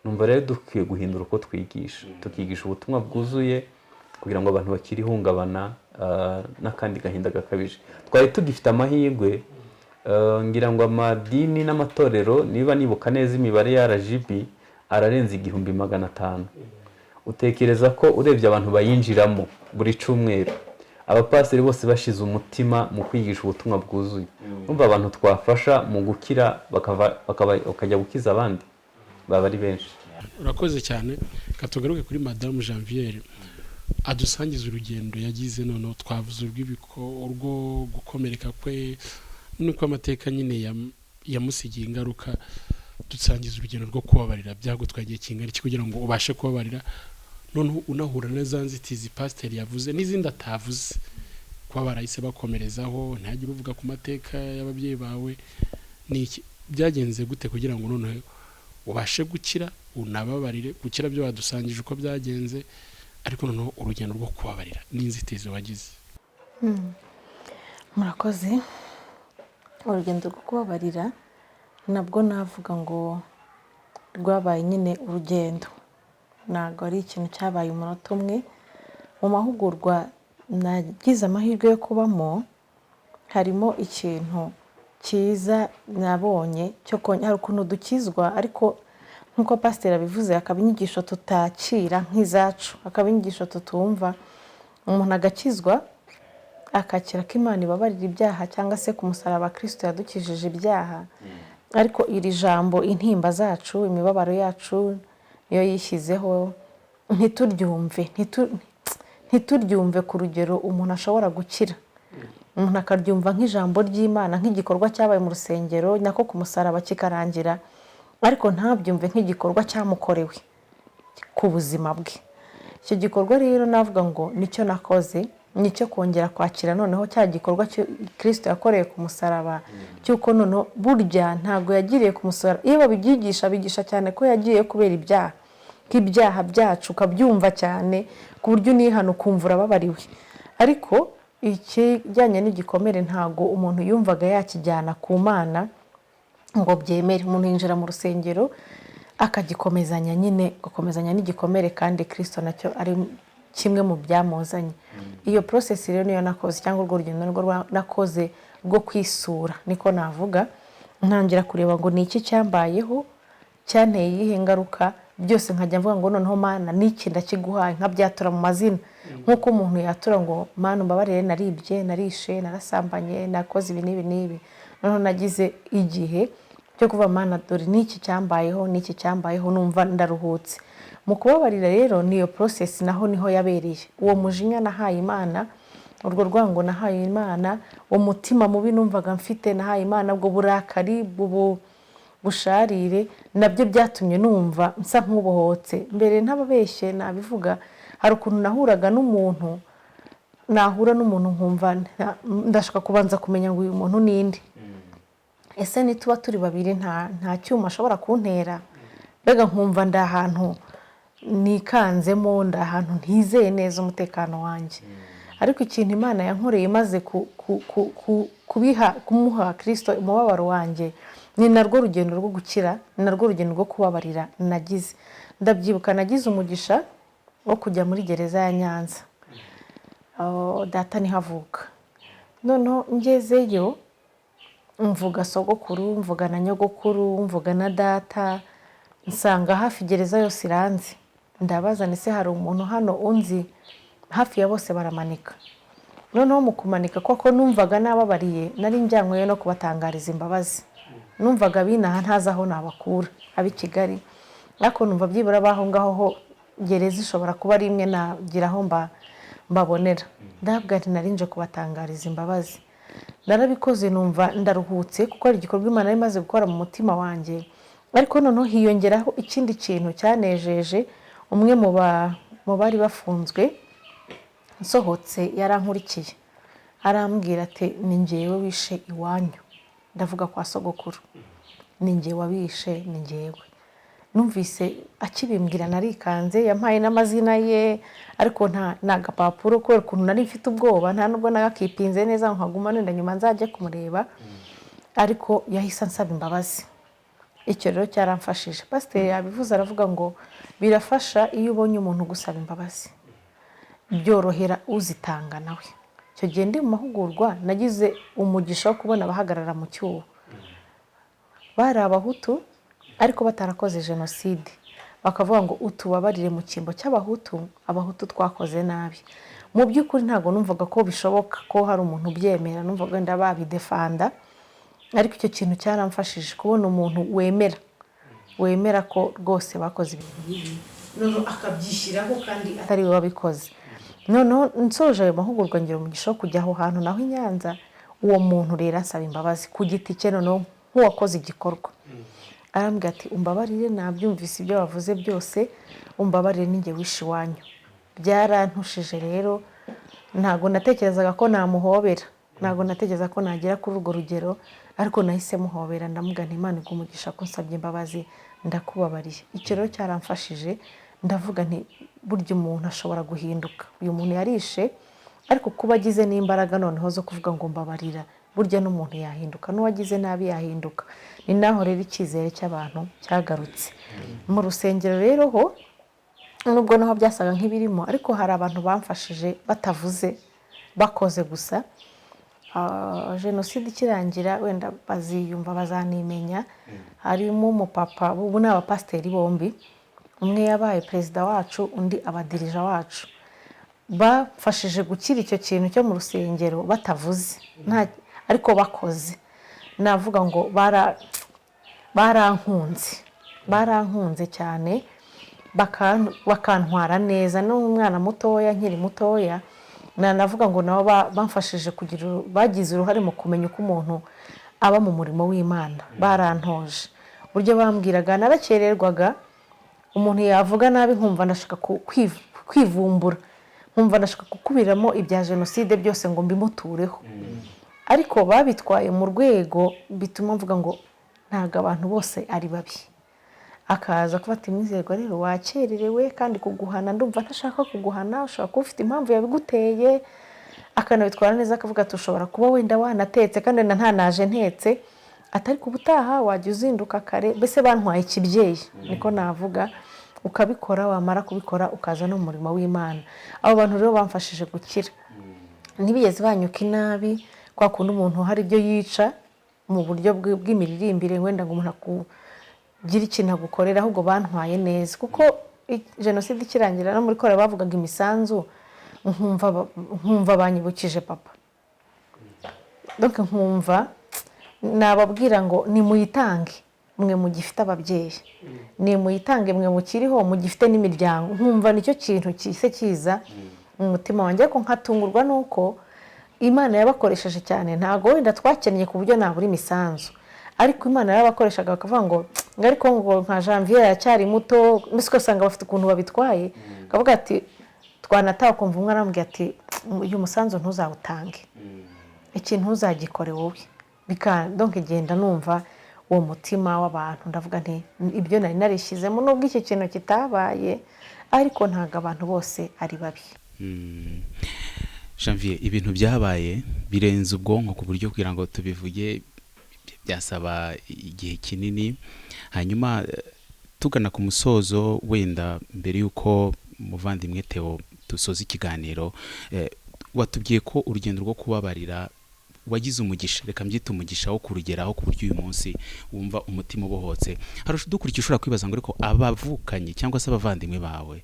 Numva rero dukwiye guhindura uko twigisha, tukigisha ubutumwa bwuzuye kugira ngo abantu bakiri ihungabana n'akandi gahinda gakabije. Twari tugifite amahirwe, ngira ngo amadini n'amatorero, niba nibuka neza imibare ya RGB ararenze 1500. Utekereza ko urebye abantu bayinjiramo buri cyumweru, abapasiteri bose bashize umutima mu kwigisha ubutumwa bwuzuye. Umva abantu twafasha mu gukira bakajya gukiza abandi baba ari benshi. Urakoze cyane. Katugaruke kuri Madame Janviere, adusangiza urugendo yagize. None twavuze urwo gukomereka kwe nuko amateka nyine yamusigiye ingaruka. Dusangiza urugendo rwo kubabarira, byagutwagiye kingana iki kugira ngo ubashe kubabarira, none unahura neza nzitizi pasiteri yavuze n'izindi atavuze, kuba barahise bakomerezaho, ntihagire uvuga ku mateka y'ababyeyi bawe. Niki byagenze gute kugira ngo none ubashe gukira, unababarire? Gukira byo badusangije uko byagenze, ariko none urugendo rwo kubabarira n'inzitizi wagize. Murakoze. Urugendo rwo kubabarira nabwo navuga ngo rwabaye nyine urugendo, ntabwo ari ikintu cyabaye umunota umwe. Mu mahugurwa nagize amahirwe yo kubamo, harimo ikintu cyiza nabonye cyo hari ukuntu dukizwa, ariko nk'uko pasiteri abivuze, akaba inyigisho tutakira nk'izacu, akaba inyigisho tutumva. Umuntu agakizwa akakira ko Imana ibabarira ibyaha, cyangwa se ku musaraba Kristo yadukijije ibyaha, ariko iri jambo intimba zacu, imibabaro yacu niyo yishyizeho, ntituryumve ku rugero umuntu ashobora gukira. Umuntu akaryumva nk'ijambo ry'Imana, nk'igikorwa cyabaye mu rusengero nako ku musaraba kikarangira, ariko ntabyumve nk'igikorwa cyamukorewe ku buzima bwe. Icyo gikorwa rero navuga ngo nicyo nakoze, nicyo kongera kwakira noneho cya gikorwa Kristo yakoreye ku musaraba, cyuko none burya ntabwo yagiriye ku musaraba. Iyo babyigisha bigisha cyane ko yagiye kubera ibyaha, nk'ibyaha byacu ukabyumva cyane ku buryo unihana ukumva urababariwe. Ariko ikijyanye n'igikomere ntago umuntu yumvaga yakijyana ku Mana ngo byemere. Umuntu yinjira mu rusengero akagikomezanya nyine, gukomezanya n'igikomere, kandi Kristo nacyo ari kimwe mu byamuzanye. Iyo process rero niyo nakoze, cyangwa urwo rugendo rwo nakoze rwo kwisura, niko navuga. Ntangira kureba ngo ni iki cyambayeho, cyanteye iyihe ngaruka, byose nkajya mvuga ngo noneho Mana niki ndakiguhaye, nkabyatura mu mazina, nk'uko umuntu yatura ngo Mana umbabarire, naribye, narishe, narasambanye, nakoze ibi n'ibi n'ibi. Noneho nagize igihe cyo kuva Mana dore niki cyambayeho, niki cyambayeho, numva ndaruhutse. Mu kubabarira rero niyo process naho niho yabereye. Uwo mujinya nahaye Imana, urwo rwango nahaye Imana, umutima mubi numvaga mfite nahaye Imana, ubwo burakari busharire nabyo byatumye numva nsa nk'ubohotse. Mbere ntababeshye nabivuga, hari ukuntu nahuraga n'umuntu, nahura n'umuntu nkumva ndashaka kubanza kumenya ngo uyu muntu ninde. Ese nituba turi babiri nta cyuma ashobora kuntera? Mbega nkumva nda ahantu nikanzemo, nda ahantu ntizeye neza umutekano wanjye. Ariko ikintu Imana yankoreye maze kumuha Kristo umubabaro wanjye, ni narwo rugendo rwo gukira, ni narwo rugendo rwo kubabarira nagize. Ndabyibuka nagize umugisha wo kujya muri gereza ya Nyanza. Data niho avuka. Noneho ngezeyo mvuga sogokuru, mvuga na nyogokuru, mvuga na data, nsanga hafi gereza yose iranzi. Ndabaza nese hari umuntu hano unzi? Hafi ya bose baramanika. Noneho mu kumanika koko numvaga nababariye, nari njyanywe no kubatangariza imbabazi. Numvaga binaha ntaza aho nabakura abi Kigali, ariko numva byibura baho ngaho gereza ishobora kuba ari imwe nagira aho mbabonera. Ndabwira nti narinje kubatangariza imbabazi. Narabikoze numva ndaruhutse, kuko ari igikorwa Imana imaze gukora mu mutima wanjye. Ariko noneho hiyongeraho ikindi kintu cyanejeje. Umwe mu bari bafunzwe nsohotse yarankurikiye, arambwira ati ni njyewe wishe iwanyu. Ndavuga kwa sogokuru, ni njyewe wabishe, ni njyewe. Numvise akibimbwira narikanze, yampaye n'amazina ye, ariko nta gapapuro kubera ukuntu nari mfite ubwoba, nta nubwo nagakipinze neza nkaguma nenda nyuma nzajye kumureba. Ariko yahise ansaba imbabazi. Icyo rero cyaramfashije. Pasiteri yabivuze, aravuga ngo birafasha iyo ubonye umuntu gusaba imbabazi, byorohera uzitanga nawe. Icyo gihe ndi mu mahugurwa nagize umugisha wo kubona abahagarara mu cyuho. Bari Abahutu ariko batarakoze jenoside, bakavuga ngo utubabarire mu cyimbo cy'Abahutu, Abahutu twakoze nabi. Mu by'ukuri ntabwo numvaga ko bishoboka ko hari umuntu ubyemera, numvaga ndababidefanda. Ariko icyo kintu cyaramfashije kubona umuntu wemera ko rwose bakoze ibintu bibi, noneho akabyishyiraho kandi atari we wabikoze. Noneho nsoje ayo mahugurwa ngira umugisha wo kujya aho hantu naho i Nyanza. Uwo muntu rero asaba imbabazi ku giti cye, noneho nk'uwakoze igikorwa. Arambwira ati umbabarire, nabyumvise ibyo wavuze byose, umbabarire ninjye wishe iwanyu. Byarantushije rero, ntabwo natekerezaga ko namuhobera, ntabwo natekereza ko nagera kuri urwo rugero, ariko nahise muhobera. Ndamubwira nti Imana igumugisha ko nsabye imbabazi, ndakubabariye. Icyo rero cyaramfashije. Ndavuga nti burya umuntu ashobora guhinduka. Uyu muntu yarishe, ariko kuba agize n'imbaraga noneho zo kuvuga ngo mbabarira, burya n'umuntu yahinduka, n'uwagize nabi yahinduka. Ni naho rero icyizere cy'abantu cyagarutse. Mu rusengero rero ho, nubwo naho byasaga nk'ibirimo, ariko hari abantu bamfashije batavuze, bakoze gusa. Jenoside ikirangira wenda baziyumva, bazanimenya. Harimo umupapa, ubu ni abapasiteri bombi, umwe yabaye perezida wacu, undi abadirija wacu. Bafashije gukira icyo kintu cyo mu rusengero batavuze, ariko bakoze. Navuga ngo barankunze cyane, bakantwara neza. N'umwana mutoya, nkiri mutoya, navuga ngo nabo bamfashije bagize uruhare mu kumenya uko umuntu aba mu murimo w'Imana. Barantoje buryo bambwiraga, narakererwaga, umuntu yavuga nabi nkumva ndashaka kwivumbura, nkumva ndashaka gukubiramo ibya jenoside byose ngo mbimutureho. Ariko babitwaye mu rwego bituma mvuga ngo ntago abantu bose ari babi, akaza kuba ati mwizerwa rero wakererewe kandi kuguhana ndumva ntashaka kuguhana ushobora kuba ufite impamvu yabiguteye akanabitwara neza akavuga ati ushobora kuba wenda wanatetse kandi wenda ntanaje ntetse atari ku butaha wajya uzinduka kare mbese bantwaye ikibyeyi niko navuga ukabikora wamara kubikora ukaza no mu murimo w'Imana abo bantu rero bamfashije gukira ntibigeze banyuka inabi kwa kundi umuntu hari ibyo yica mu buryo bw'imiririmbire wenda ngo umuntu gira ikintu agukorera ahubwo bantwaye neza kuko jenoside ikirangira no muri kore bavugaga imisanzu nkumva banyibukije papa donc nkumva nababwira ngo nimuyitange mwe mugifite ababyeyi nimuyitange mwe mukiriho mugifite n'imiryango nkumva nicyo kintu kise kiza mu mutima wanjye ko nkatungurwa nuko Imana yabakoresheje cyane ntago wenda twakennye ku buryo nabura imisanzu ariko Imana yabakoreshaga bakavuga ngo ariko ngo nka Janviere yacyari muto mbese ugasanga bafite ukuntu babitwaye akavuga ati twanataha kumva umwana amubwira ati uyu musanzu ntuzawutange ikintu ntuzagikore wowe donc genda numva uwo mutima w'abantu ndavuga nti ibyo nari narishyizemo nubwo iki kintu kitabaye ariko ntago abantu bose ari babi. Janviere ibintu byabaye birenze ubwonko ku buryo kugira ngo tubivuge byasaba igihe kinini hanyuma tugana ku musozo wenda mbere yuko muvandimwe Theo dusoza ikiganiro watubwiye ko urugendo rwo kubabarira wagize umugisha reka mbyita umugisha wo kurugeraho ku buryo uyu munsi wumva umutima ubohotse harusha dukurikije ushobora kwibaza ngo ariko abavukanye cyangwa se abavandimwe bawe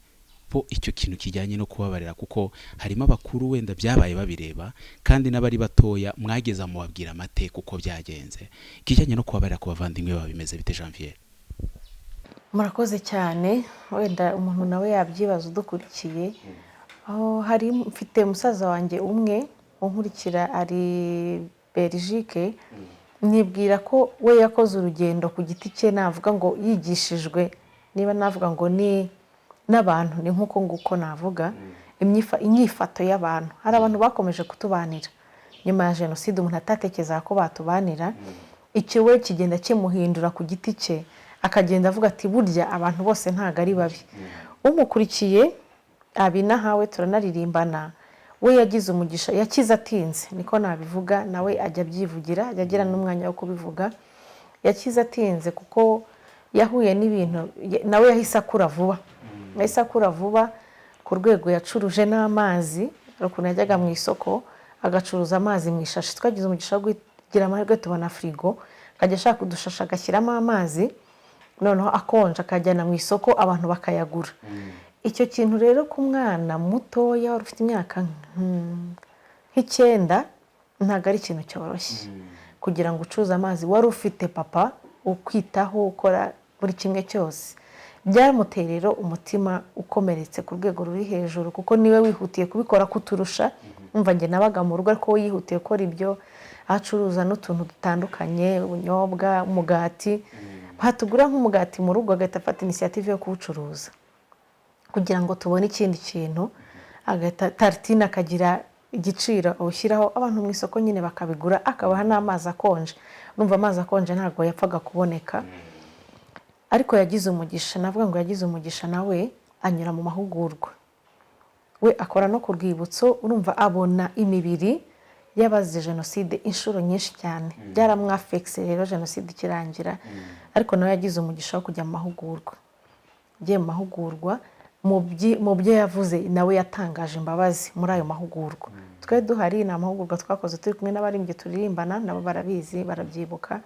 bo icyo kintu kijyanye no kubabarira kuko harimo abakuru wenda byabaye babireba kandi n'abari batoya mwageza mu babwira amateka uko byagenze kijyanye no kubabarira ku bavandimwe bawe bimeze bite Janviere? Murakoze cyane wenda umuntu nawe yabyibaza udukurikiye aho hari mfite musaza wanjye umwe unkurikira ari Belgique nibwira ko we yakoze urugendo ku giti cye navuga ngo yigishijwe niba navuga ngo ni n'abantu ni nkuko nguko navuga inyifato y'abantu hari abantu bakomeje kutubanira nyuma ya jenoside umuntu atatekereza ko batubanira icyo we kigenda kimuhindura ku giti cye akagenda avuga ati burya abantu bose ntago ari babi umukurikiye abinahawe turanaririmbana we yagize umugisha yakize atinze niko nabivuga nawe ajya byivugira yagira n'umwanya wo kubivuga yakize atinze kuko yahuye n'ibintu nawe yahise akura vuba ku rwego yacuruje n'amazi ukuntu yajyaga mu isoko agacuruza amazi mu ishashi twagize umugisha wo kugira amahirwe tubona frigo akajya ashaka kudushashi agashyiramo amazi noneho akonje akajyana mu isoko abantu bakayagura icyo kintu rero ku mwana mutoya wari ufite imyaka nk'icyenda ntabwo ari ikintu cyoroshye kugira ngo ucuruze amazi wari ufite papa ukwitaho ukora buri kimwe cyose byamuteye rero umutima ukomeretse ku rwego ruri hejuru kuko niwe wihutiye kubikora kuturusha umva njye nabaga mu rugo ariko yihutiye gukora ibyo acuruza n'utuntu dutandukanye ubunyobwa umugati batugura nk'umugati mu rugo agahita afata initiative yo kuwucuruza kugira ngo tubone ikindi kintu agahita tartine akagira igiciro awushyiraho abantu mu isoko nyine bakabigura akabaha n'amazi akonje numva amazi akonje ntabwo yapfaga kuboneka ariko yagize umugisha navuga ngo yagize umugisha nawe anyura mu mahugurwa we akora no ku rwibutso urumva abona imibiri y'abazize jenoside inshuro nyinshi cyane byaramwafekse rero jenoside ikirangira ariko nawe yagize umugisha wo kujya mu mahugurwa agiye mu mahugurwa mu byo yavuze nawe yatangaje imbabazi muri ayo mahugurwa twe duhari ni amahugurwa twakoze turi kumwe n'abarimbyi turirimbana nabo barabizi barabyibuka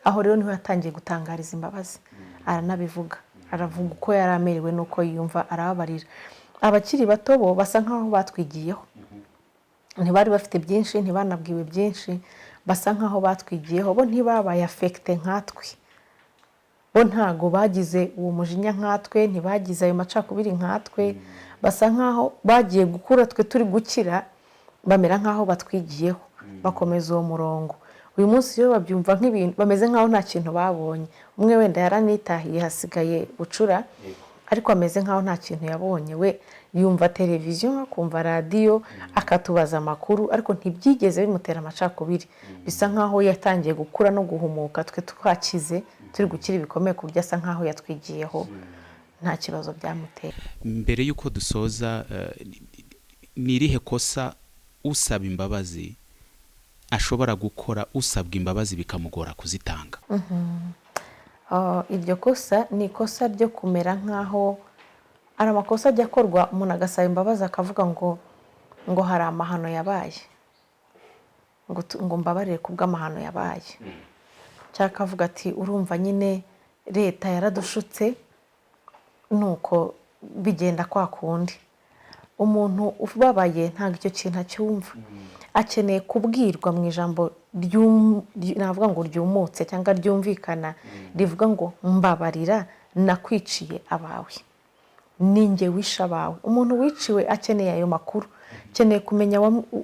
aho rero niho yatangiye gutangariza imbabazi aranabivuga aravuga uko yari amerewe n'uko yiyumva arababarira abakiri bato bo basa nkaho batwigiyeho ntibari bafite byinshi ntibanabwiwe byinshi basa nkaho batwigiyeho bo ntibabaye affecte nkatwe bo ntago bagize uwo mujinya nkatwe ntibagize ayo macakubiri nkatwe basa nkaho bagiye gukura twe turi gukira bamera nkaho batwigiyeho bakomeza uwo murongo uyu munsi yo babyumva nk'ibintu bameze nkaho nta kintu babonye umwe wenda yaranitahiye hasigaye bucura ariko ameze nkaho nta kintu yabonye we yumva televiziyo akumva radio akatubaza amakuru ariko ntibyigeze bimutera amacakubiri bisa nkaho yatangiye gukura no guhumuka twe twakize turi gukira ibikomeye ku buryo asa nkaho yatwigiyeho nta kibazo byamuteye. mbere yuko dusoza ni irihe kosa usaba imbabazi ashobora gukora usabwa imbabazi bikamugora kuzitanga? Iryo kosa ni ikosa ryo kumera nkaho ari amakosa ajya akorwa umuntu agasaba imbabazi akavuga ngo hari amahano yabaye, ngo mbabarire kubw'amahano yabaye, cyangwa akavuga ati urumva nyine leta yaradushutse nuko bigenda kwa kundi. Umuntu ubabaye ntabwo icyo kintu acyumva, akeneye kubwirwa mu ijambo navuga ngo ryumutse cyangwa ryumvikana rivuga ngo mbabarira nakwiciye abawe, ninjye wishe abawe. Umuntu wiciwe akeneye ayo makuru, akeneye kumenya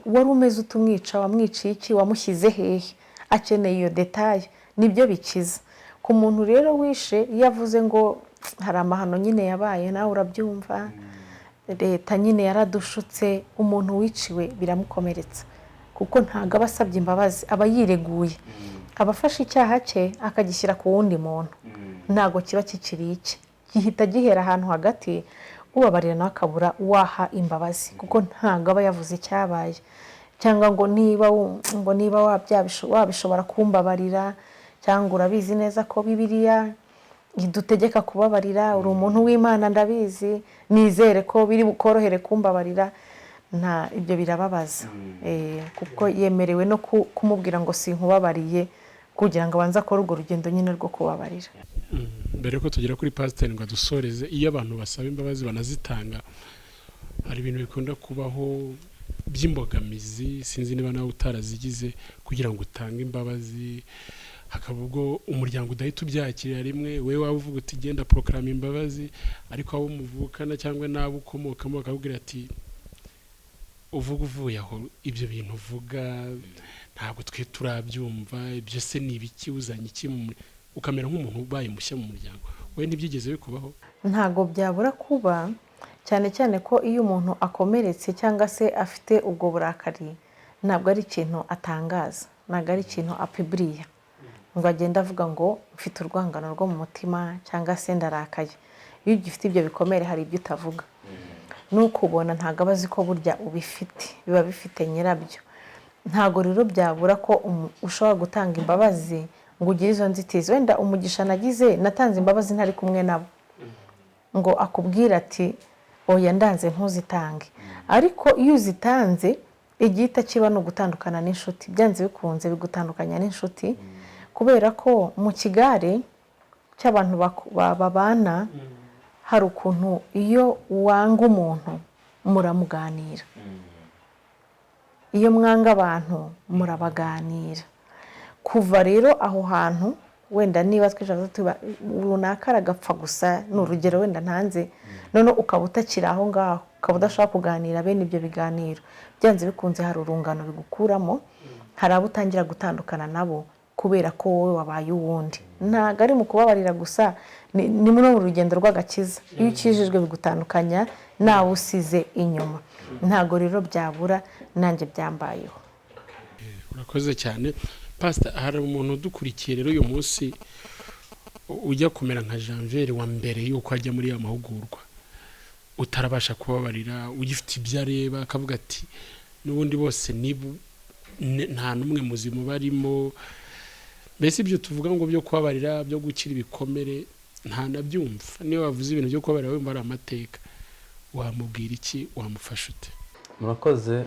wari umeze utumwica, wamwiciye iki, wamushyize hehe, akeneye iyo detaye, nibyo bikiza. Ku muntu rero wishe iyo avuze ngo hari amahano nyine yabaye, nawe urabyumva, leta nyine yaradushutse, umuntu wiciwe biramukomeretsa kuko ntago aba asabye imbabazi, aba yireguye, aba afashe icyaha cye akagishyira ku wundi muntu, ntago kiba kikiri icye, gihita gihera ahantu hagati, ubabarira nawe akabura waha imbabazi kuko ntago aba yavuze icyabaye. Cyangwa ngo niba wabishobora kumbabarira, cyangwa urabizi neza ko Bibiliya idutegeka kubabarira, uri umuntu w'Imana ndabizi, nizere ko biri bukorohere kumbabarira. Nta ibyo birababaza, kuko yemerewe no kumubwira ngo sinkubabariye kugira ngo abanze akore urwo rugendo nyine rwo kubabarira. Mbere ko tugera kuri pasiteri ngo adusoreze, iyo abantu basaba imbabazi banazitanga, hari ibintu bikunda kubaho by'imbogamizi, sinzi niba nawe utarazigize, kugira ngo utange imbabazi hakaba ubwo umuryango udahita ubyakirira rimwe, we waba uvuga uti genda porokarama imbabazi, ariko abo muvukana cyangwa n'abo ukomokamo bakakubwira ati uvuga uvuye aho ibyo bintu uvuga ntabwo twe turabyumva, ibyo se ni ibiki, uzanye iki, ukamera nk'umuntu ubaye mushya mu muryango. We ntibyigeze bikubaho? Ntago byabura kuba, cyane cyane ko iyo umuntu akomeretse cyangwa se afite ubwo burakari, ntabwo ari ikintu atangaza, ntabwo ari ikintu apiburiya ngo agenda avuga ngo mfite urwangano rwo mu mutima cyangwa se ndarakaye. Iyo ugifite ibyo bikomere hari ibyo utavuga, n'ukubona ntabwo aba azi ko burya ubifite, biba bifite nyirabyo. Ntabwo rero byabura ko ushobora gutanga imbabazi ngo ugire izo nzitizi. Wenda umugisha nagize natanze imbabazi ntari kumwe nabo, ngo akubwira ati oya ndanze ntuzitange, ariko iyo uzitanze igihita kiba no gutandukana n'inshuti, byanze bikunze bigutandukanya n'inshuti, kubera ko mu kigare cy'abantu babana hari ukuntu iyo wanga umuntu muramuganira, iyo mwanga abantu murabaganira. Kuva rero aho hantu, wenda niba twishaza tuba runaka aragapfa gusa, ni urugero wenda ntanze, none ukaba utakiri aho ngaho, ukaba udashobora kuganira bene ibyo biganiro, byanze bikunze hari urungano bigukuramo, hari abo utangira gutandukana nabo kubera ko wowe wabaye uwundi. Ntabwo ari mu kubabarira gusa, ni muri uru rugendo rw'agakiza, iyo ukijijwe bigutandukanya nawe usize inyuma. Ntabwo rero byabura, nanjye byambayeho. Urakoze cyane pastor. Hari umuntu udukurikiye rero uyu munsi ujya kumera nka Janviere wa mbere yuko ajya muri ya mahugurwa, utarabasha kubabarira, ugifite ibyo areba akavuga ati n'ubundi bose nta n'umwe muzima barimo, mbese ibyo tuvuga ngo byo kubabarira, byo gukira ibikomere nta nabyumva. Niyo wavuze ibintu byo kubabarira wumva ari amateka, wamubwira iki, wamufasha ute? Murakoze.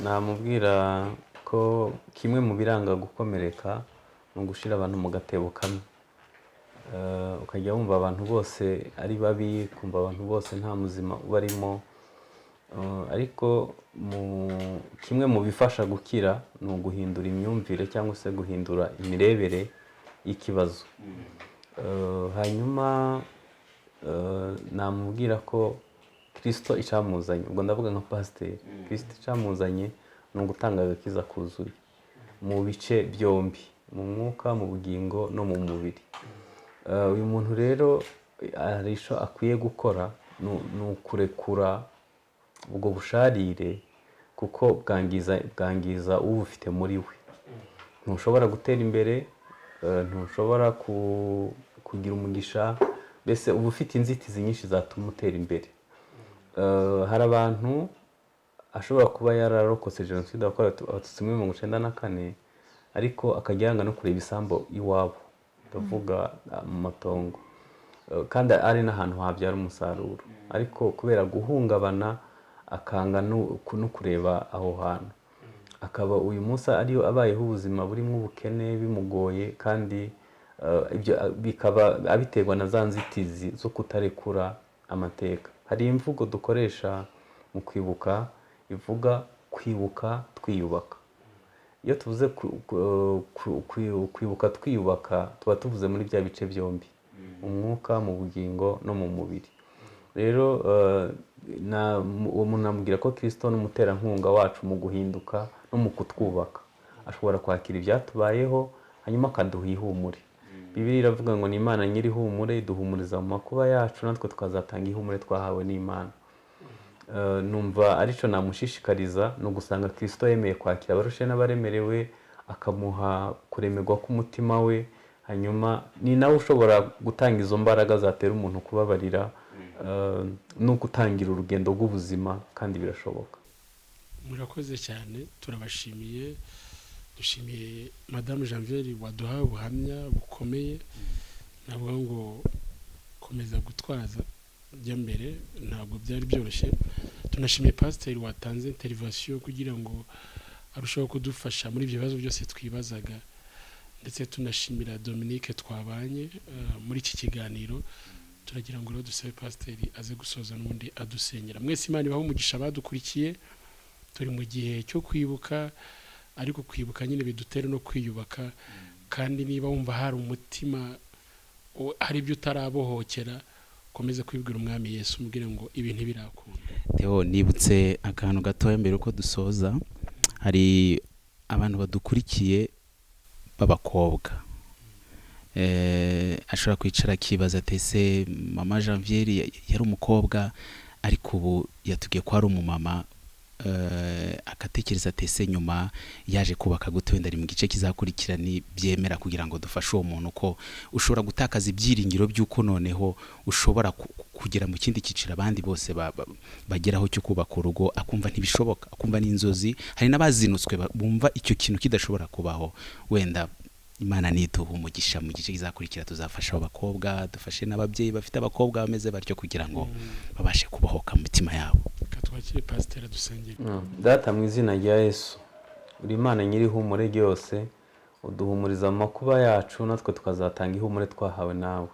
Namubwira ko kimwe mu biranga gukomereka ni ugushira abantu mu gatebo kamwe, ukajya wumva abantu bose ari babi, kumva abantu bose nta muzima ubarimo. Ariko kimwe mu bifasha gukira ni uguhindura imyumvire cyangwa se guhindura imirebere y'ikibazo. Hanyuma namubwira ko Kristo icamuzanye, ubwo ndavuga nka pasiteri, Kristo icamuzanye ni ugutanga agakiza kuzuye mu bice byombi, mu mwuka, mu bugingo no mu mubiri. Uyu muntu rero hari icyo akwiye gukora, ni ukurekura ubwo busharire kuko bwangiza ubufite muri we. Ntushobora gutera imbere ntushobora kugira umugisha, mbese uba ufite inzitizi nyinshi zatuma utera imbere. Hari abantu ashobora kuba yararokotse jenoside yakorewe abatutsi muri 1994 ariko akajyanga no kureba isambo iwabo, ndavuga mu matongo, kandi ari n'ahantu habyara umusaruro, ariko kubera guhungabana akanga no kureba aho hantu, akaba uyu munsi ariyo abayeho ubuzima burimo ubukene bimugoye, kandi ibyo bikaba abiterwa na za nzitizi zo kutarekura amateka. Hari imvugo dukoresha mu kwibuka ivuga kwibuka twiyubaka. Iyo tuvuze kwibuka twiyubaka tuba tuvuze muri bya bice byombi, umwuka, mu bugingo no mu mubiri. Rero umuntu amubwira ko Kristo n'umuterankunga wacu mu guhinduka no mu kutwubaka, ashobora kwakira ibyatubayeho hanyuma akaduha ihumure. Bibiliya iravuga ngo ni Imana nyiri ihumure, iduhumuriza mu makuba yacu, natwe tukazatanga ihumure twahawe n'Imana. Numva arico namushishikariza no gusanga Kristo yemeye kwakira abarushe n'abaremerewe, akamuha kuremerwa k'umutima we, hanyuma ni nawe ushobora gutanga izo mbaraga zatera umuntu kubabarira no gutangira urugendo rw'ubuzima, kandi birashoboka. Murakoze cyane, turabashimiye. Dushimiye Madame Janviere waduha ubuhamya bukomeye, navuga ngo komeza gutwaza jya mbere, ntabwo byari byoroshye. Tunashimiye Pasiteri watanze intervention kugira ngo arusheho kudufasha muri ibyo bibazo byose twibazaga, ndetse tunashimira Dominique twabanye muri iki kiganiro. Turagira ngo rero dusabe Pasiteri aze gusoza n'undi adusengera. Mwese Imana ibahe umugisha badukurikiye. Turi mu gihe cyo kwibuka, ariko kwibuka nyine bidutere no kwiyubaka, kandi niba wumva hari umutima hari ibyo utarabohokera, komeza kwibwira umwami Yesu umubwire ngo ibi ntibirakunda. Theo, nibutse akantu gatoya mbere uko dusoza. Hari abantu badukurikiye b'abakobwa, ashobora kwicara akibaza ati ese mama Janviere yari umukobwa ariko ubu yatubwiye ko ari umumama, akatekereza ati ese nyuma yaje kubaka gute, wenda ari mu gice kizakurikira ni byemera kugira ngo dufashe uwo muntu ko ushobora gutakaza ibyiringiro by'uko noneho ushobora kugera mu kindi cyiciro abandi bose bageraho cyo kubaka urugo, akumva ntibishoboka, akumva n'inzozi. Hari n'abazinutswe bumva icyo kintu kidashobora kubaho. Wenda Imana niduha umugisha mu gice kizakurikira tuzafasha abakobwa, dufashe n'ababyeyi bafite abakobwa bameze batyo kugira ngo babashe kubohoka mu mitima yabo. Katwakire Pasiteri dusengere. Data mu izina rya Yesu, uri Imana nyiri ihumure ryose, uduhumuriza amakuba yacu, natwe tukazatanga ihumure twahawe nawe.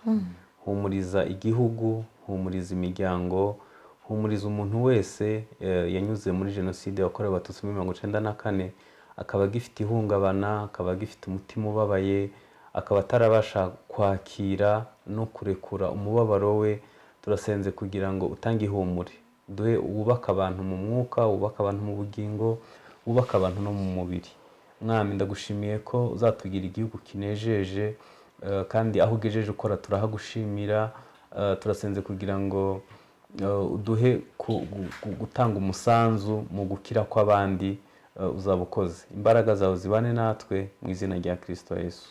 Humuriza igihugu, humuriza imiryango, humuriza umuntu wese yanyuze muri jenoside yakorewe abatutsi muri 1994, akaba agifite ihungabana, akaba agifite umutima ubabaye, akaba atarabasha kwakira no kurekura umubabaro we. Turasenze kugira ngo utange ihumure, duhe wubaka abantu mu mwuka, wubaka abantu mu bugingo, wubaka abantu no mu mubiri. Mwami, ndagushimiye ko uzatugira igihugu kinejeje, kandi aho ugejeje ukora turahagushimira. Turasenze kugira ngo uduhe gutanga umusanzu mu gukira kw'abandi, uzabukoze. Imbaraga zawe zibane natwe mu izina rya Kristo Yesu.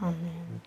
Amen.